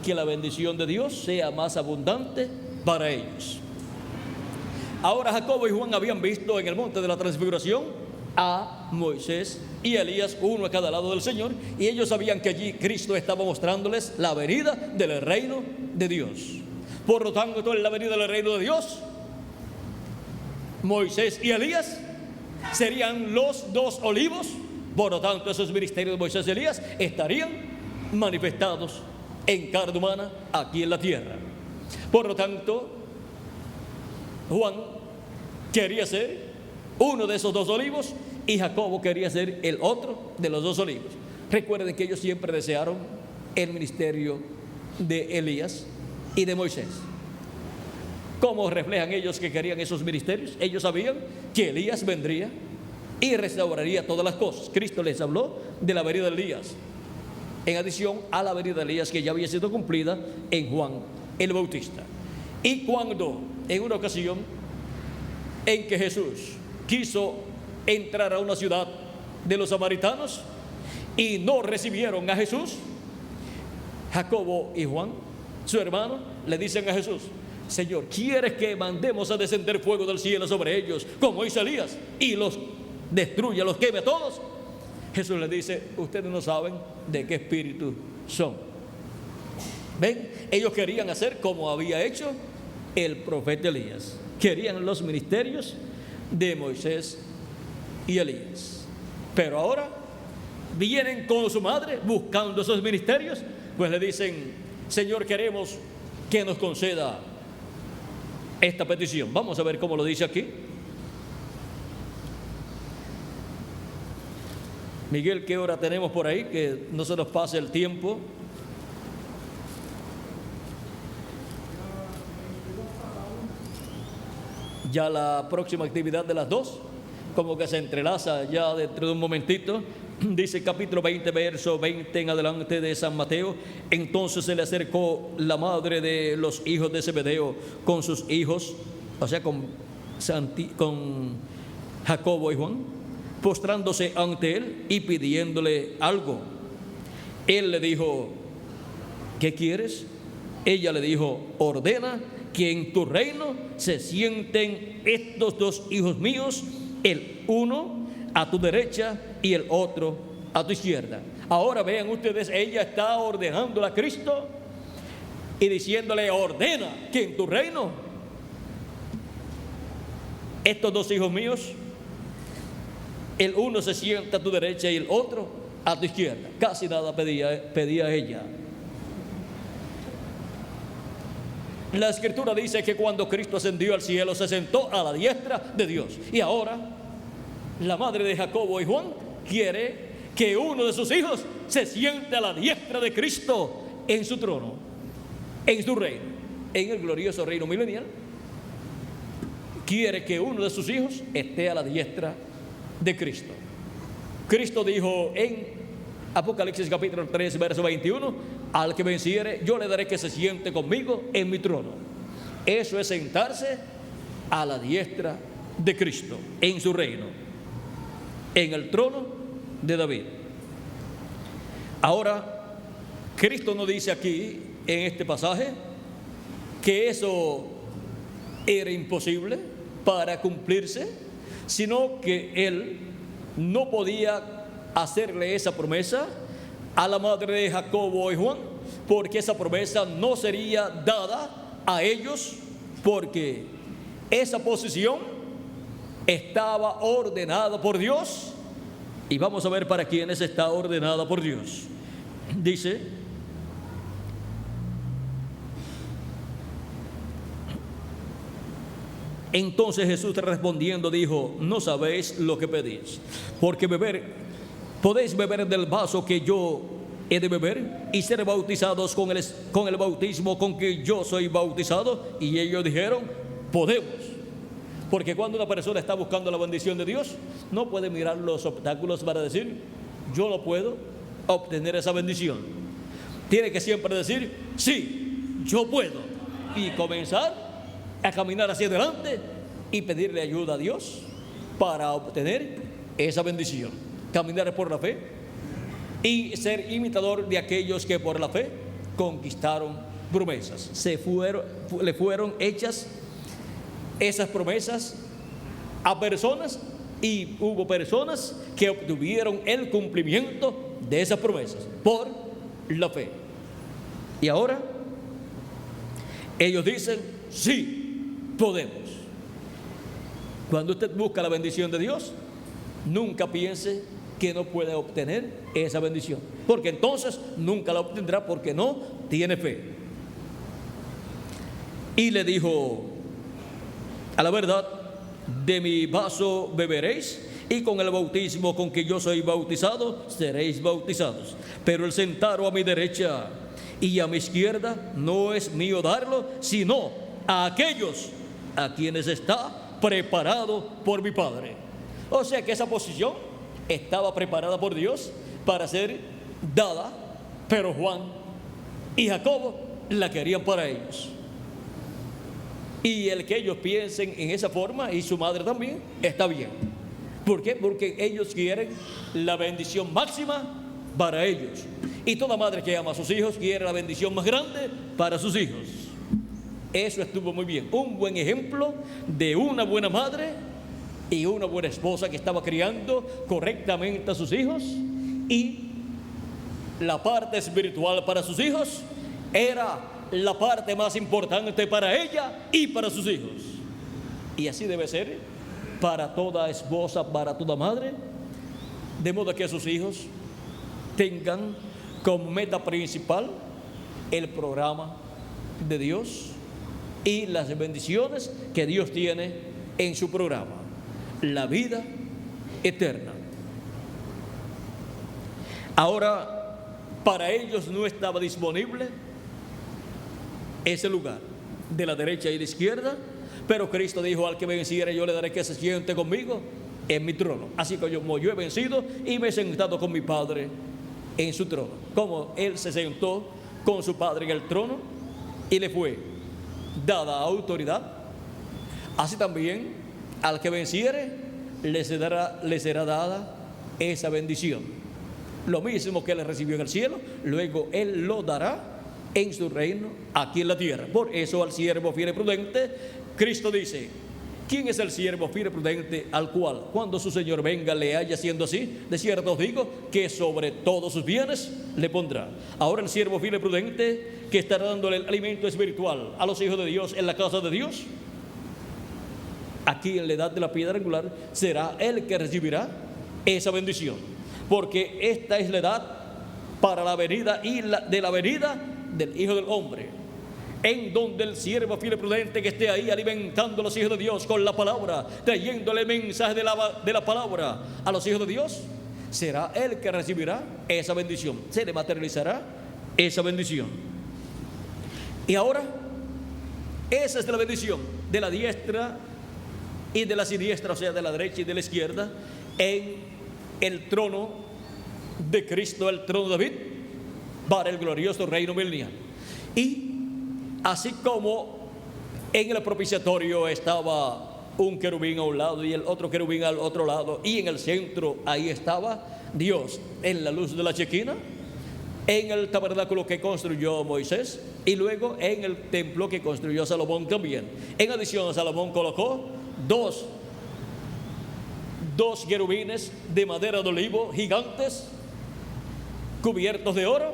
que la bendición de Dios sea más abundante para ellos. Ahora Jacobo y Juan habían visto en el monte de la transfiguración a Moisés y Elías, uno a cada lado del Señor, y ellos sabían que allí Cristo estaba mostrándoles la venida del reino de Dios. Por lo tanto, en la venida del reino de Dios, Moisés y Elías serían los 2 olivos. Por lo tanto, esos ministerios de Moisés y Elías estarían manifestados en carne humana aquí en la tierra. Por lo tanto, Juan quería ser uno de esos 2 olivos y Jacobo quería ser el otro de los 2 olivos. Recuerden que ellos siempre desearon el ministerio de Elías y de Moisés. ¿Cómo reflejan ellos que querían esos ministerios? Ellos sabían que Elías vendría y restauraría todas las cosas. Cristo les habló de la venida de Elías, en adición a la venida de Elías que ya había sido cumplida en Juan el Bautista. Y cuando en una ocasión en que Jesús quiso entrar a una ciudad de los samaritanos y no recibieron a Jesús, Jacobo y Juan, su hermano, le dicen a Jesús: Señor, ¿quieres que mandemos a descender fuego del cielo sobre ellos como hizo Elías y los destruya, los queme a todos? Jesús les dice: ustedes no saben de qué espíritu son. ¿Ven? Ellos querían hacer como había hecho el profeta Elías. Querían los ministerios de Moisés y Elías. Pero ahora vienen con su madre buscando esos ministerios, pues le dicen: Señor, queremos que nos conceda esta petición. Vamos a ver cómo lo dice aquí. Miguel, ¿qué hora tenemos por ahí? Que no se nos pase el tiempo. Ya la próxima actividad de las 2, como que se entrelaza ya dentro de un momentito. Dice capítulo 20, verso 20 en adelante de San Mateo: entonces se le acercó la madre de los hijos de Zebedeo con sus hijos, o sea, con Jacobo y Juan, postrándose ante él y pidiéndole algo. Él le dijo: ¿qué quieres? Ella le dijo: ordena que en tu reino se sienten estos 2 hijos míos, el uno a tu derecha y el otro a tu izquierda. Ahora vean ustedes, ella está ordenándole a Cristo y diciéndole: ordena que en tu reino estos 2 hijos míos, el uno se sienta a tu derecha y el otro a tu izquierda. Casi nada pedía ella. La Escritura dice que cuando Cristo ascendió al cielo se sentó a la diestra de Dios. Y ahora la madre de Jacobo y Juan quiere que uno de sus hijos se siente a la diestra de Cristo en su trono, en su reino, en el glorioso reino milenial. Quiere que uno de sus hijos esté a la diestra de Cristo. Cristo dijo en Apocalipsis capítulo 3 verso 21: al que venciere yo le daré que se siente conmigo en mi trono. Eso es sentarse a la diestra de Cristo en su reino, en el trono de David. Ahora, Cristo nos dice aquí en este pasaje que eso era imposible para cumplirse, sino que Él no podía hacerle esa promesa a la madre de Jacobo y Juan, porque esa promesa no sería dada a ellos, porque esa posición estaba ordenada por Dios. Y vamos a ver para quiénes está ordenada por Dios. Dice: entonces Jesús respondiendo dijo: no sabéis lo que pedís, porque podéis beber del vaso que yo he de beber y ser bautizados con el bautismo con que yo soy bautizado. Y ellos dijeron: podemos. Porque cuando una persona está buscando la bendición de Dios, no puede mirar los obstáculos para decir: yo no puedo obtener esa bendición. Tiene que siempre decir: sí, yo puedo, y comenzar a caminar hacia adelante y pedirle ayuda a Dios para obtener esa bendición. Caminar por la fe y ser imitador de aquellos que por la fe conquistaron promesas. Le fueron hechas esas promesas a personas, y hubo personas que obtuvieron el cumplimiento de esas promesas por la fe. Y ahora ellos dicen: sí, podemos. Cuando usted busca la bendición de Dios, nunca piense que no puede obtener esa bendición, porque entonces nunca la obtendrá, porque no tiene fe. Y le dijo: a la verdad, de mi vaso beberéis, y con el bautismo con que yo soy bautizado seréis bautizados. Pero el sentaros a mi derecha y a mi izquierda no es mío darlo, sino a aquellos a quienes está preparado por mi Padre. O sea que esa posición estaba preparada por Dios para ser dada, pero Juan y Jacobo la querían para ellos. Y el que ellos piensen en esa forma, y su madre también, está bien. ¿Por qué? Porque ellos quieren la bendición máxima para ellos. Y toda madre que ama a sus hijos quiere la bendición más grande para sus hijos. Eso estuvo muy bien. Un buen ejemplo de una buena madre y una buena esposa que estaba criando correctamente a sus hijos, y la parte espiritual para sus hijos era la parte más importante para ella y para sus hijos. Y así debe ser para toda esposa, para toda madre, de modo que sus hijos tengan como meta principal el programa de Dios y las bendiciones que Dios tiene en su programa, la vida eterna. Ahora, para ellos no estaba disponible ese lugar de la derecha y la izquierda, pero Cristo dijo: al que venciere yo le daré que se siente conmigo en mi trono, así que yo he vencido y me he sentado con mi Padre en su trono. Como Él se sentó con su Padre en el trono y le fue dada autoridad, así también al que venciere le será dada esa bendición. Lo mismo que Él recibió en el cielo, luego Él lo dará en su reino aquí en la tierra. Por eso al siervo fiel y prudente, Cristo dice: ¿quién es el siervo fiel y prudente al cual, cuando su Señor venga, le haya haciendo así? De cierto os digo que sobre todos sus bienes le pondrá. Ahora el siervo fiel y prudente, que estará dándole el alimento espiritual a los hijos de Dios en la casa de Dios, aquí en la edad de la piedra angular, será el que recibirá esa bendición, porque esta es la edad para la venida y de la venida del Hijo del Hombre, en donde el siervo fiel y prudente que esté ahí alimentando a los hijos de Dios con la palabra, trayéndole el mensaje de la palabra a los hijos de Dios, será el que recibirá esa bendición, se le materializará esa bendición. Y ahora, esa es la bendición de la diestra y de la siniestra, o sea, de la derecha y de la izquierda, en el trono de Cristo, el trono de David, para el glorioso reino milenial. Y así como En el propiciatorio estaba un querubín a un lado y el otro querubín al otro lado, y en el centro ahí estaba Dios en la luz de la chequina, en el tabernáculo que construyó Moisés y luego en el templo que construyó Salomón también. En adición, Salomón colocó dos querubines de madera de olivo gigantes cubiertos de oro,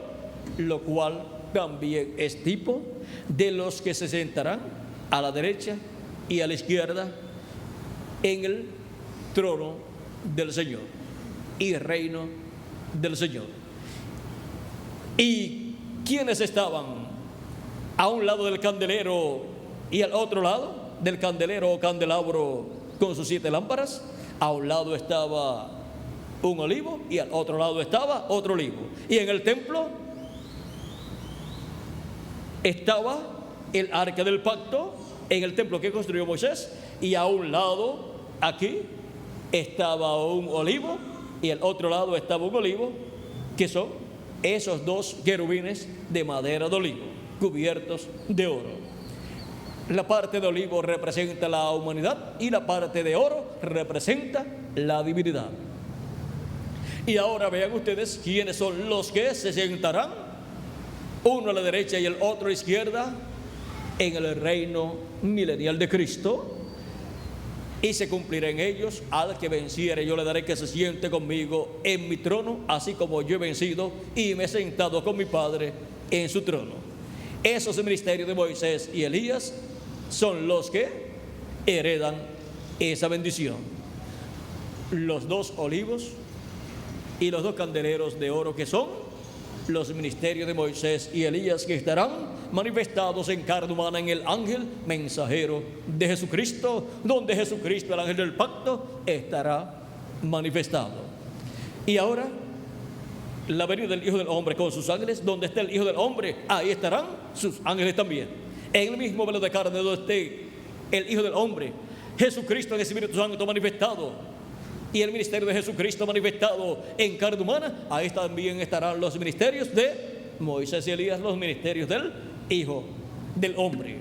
lo cual también es tipo de los que se sentarán a la derecha y a la izquierda en el trono del Señor y reino del Señor. ¿Y quiénes estaban a un lado del candelero y al otro lado del candelero o candelabro con sus 7 lámparas? A un lado estaba un olivo y al otro lado estaba otro olivo. Y en el templo estaba el arca del pacto, en el templo que construyó Moisés, y a un lado aquí estaba un olivo y al otro lado estaba un olivo, que son esos 2 querubines de madera de olivo cubiertos de oro. La parte de olivo representa la humanidad y la parte de oro representa la divinidad. Y ahora vean ustedes quiénes son los que se sentarán, uno a la derecha y el otro a la izquierda, en el reino milenial de Cristo. Y se cumplirá en ellos: al que venciere yo le daré que se siente conmigo en mi trono, así como yo he vencido y me he sentado con mi Padre en su trono. Esos ministerios de Moisés y Elías son los que heredan esa bendición. Los 2 olivos y los 2 candeleros de oro, que son los ministerios de Moisés y Elías, que estarán manifestados en carne humana en el ángel mensajero de Jesucristo, donde Jesucristo, el ángel del pacto, estará manifestado. Y ahora la venida del Hijo del Hombre con sus ángeles. Donde esté el Hijo del Hombre, ahí estarán sus ángeles también. En el mismo velo de carne donde esté el Hijo del Hombre, Jesucristo en el Espíritu Santo manifestado, y el ministerio de Jesucristo manifestado en carne humana, ahí también estarán los ministerios de Moisés y Elías, los ministerios del Hijo del Hombre.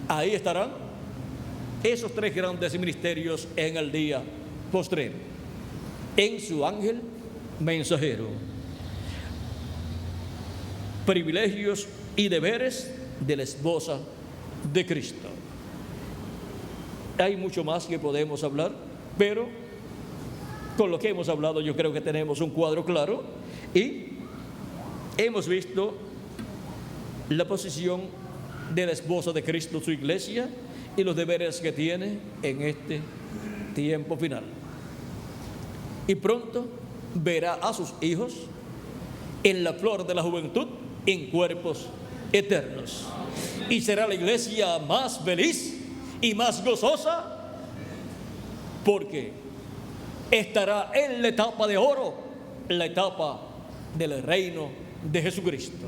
Ahí estarán esos 3 grandes ministerios en el día postrero, en su ángel mensajero. Privilegios y deberes de la esposa de Cristo. Hay mucho más que podemos hablar, pero con lo que hemos hablado yo creo que tenemos un cuadro claro y hemos visto la posición de la esposa de Cristo, su iglesia, y los deberes que tiene en este tiempo final. Y pronto verá a sus hijos en la flor de la juventud, en cuerpos eternos. Y será la iglesia más feliz y más gozosa, porque estará en la etapa de oro, la etapa del reino de Jesucristo,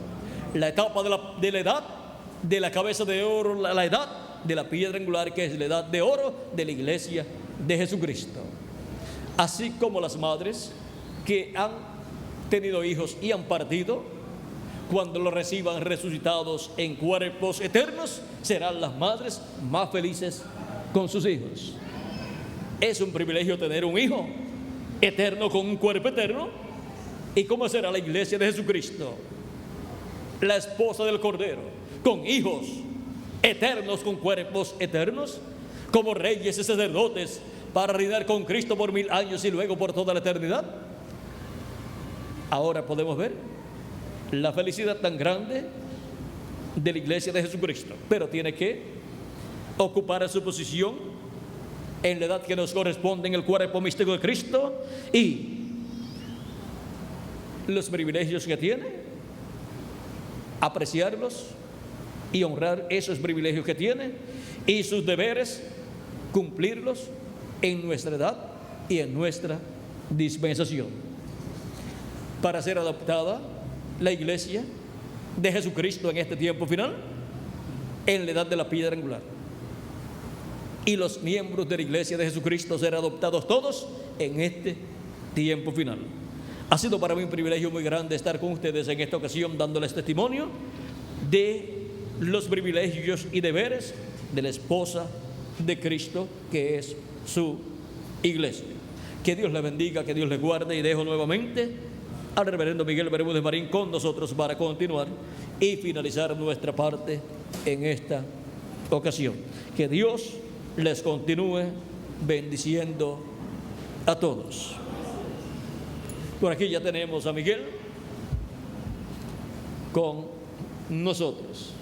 la etapa de la edad de la cabeza de oro, la edad de la piedra angular, que es la edad de oro de la iglesia de Jesucristo. Así como las madres que han tenido hijos y han partido, cuando los reciban resucitados en cuerpos eternos, serán las madres más felices con sus hijos. Es un privilegio tener un hijo eterno con un cuerpo eterno. ¿Y cómo será la iglesia de Jesucristo? La esposa del Cordero, con hijos eternos, con cuerpos eternos, como reyes y sacerdotes, para reinar con Cristo por 1000 años y luego por toda la eternidad. Ahora podemos ver la felicidad tan grande de la iglesia de Jesucristo, pero tiene que ocupar su posición en la edad que nos corresponde en el cuerpo místico de Cristo, y los privilegios que tiene, apreciarlos y honrar esos privilegios que tiene, y sus deberes, cumplirlos en nuestra edad y en nuestra dispensación. Para ser adoptada la iglesia de Jesucristo en este tiempo final, en la edad de la piedra angular, y los miembros de la iglesia de Jesucristo ser adoptados todos en este tiempo final. Ha sido para mí un privilegio muy grande estar con ustedes en esta ocasión, dándoles testimonio de los privilegios y deberes de la esposa de Cristo, que es su iglesia. Que Dios le bendiga, que Dios le guarde, y dejo nuevamente al reverendo Miguel Bermúdez Marín con nosotros para continuar y finalizar nuestra parte en esta ocasión. Que Dios les continúe bendiciendo a todos. Por aquí ya tenemos a Miguel con nosotros.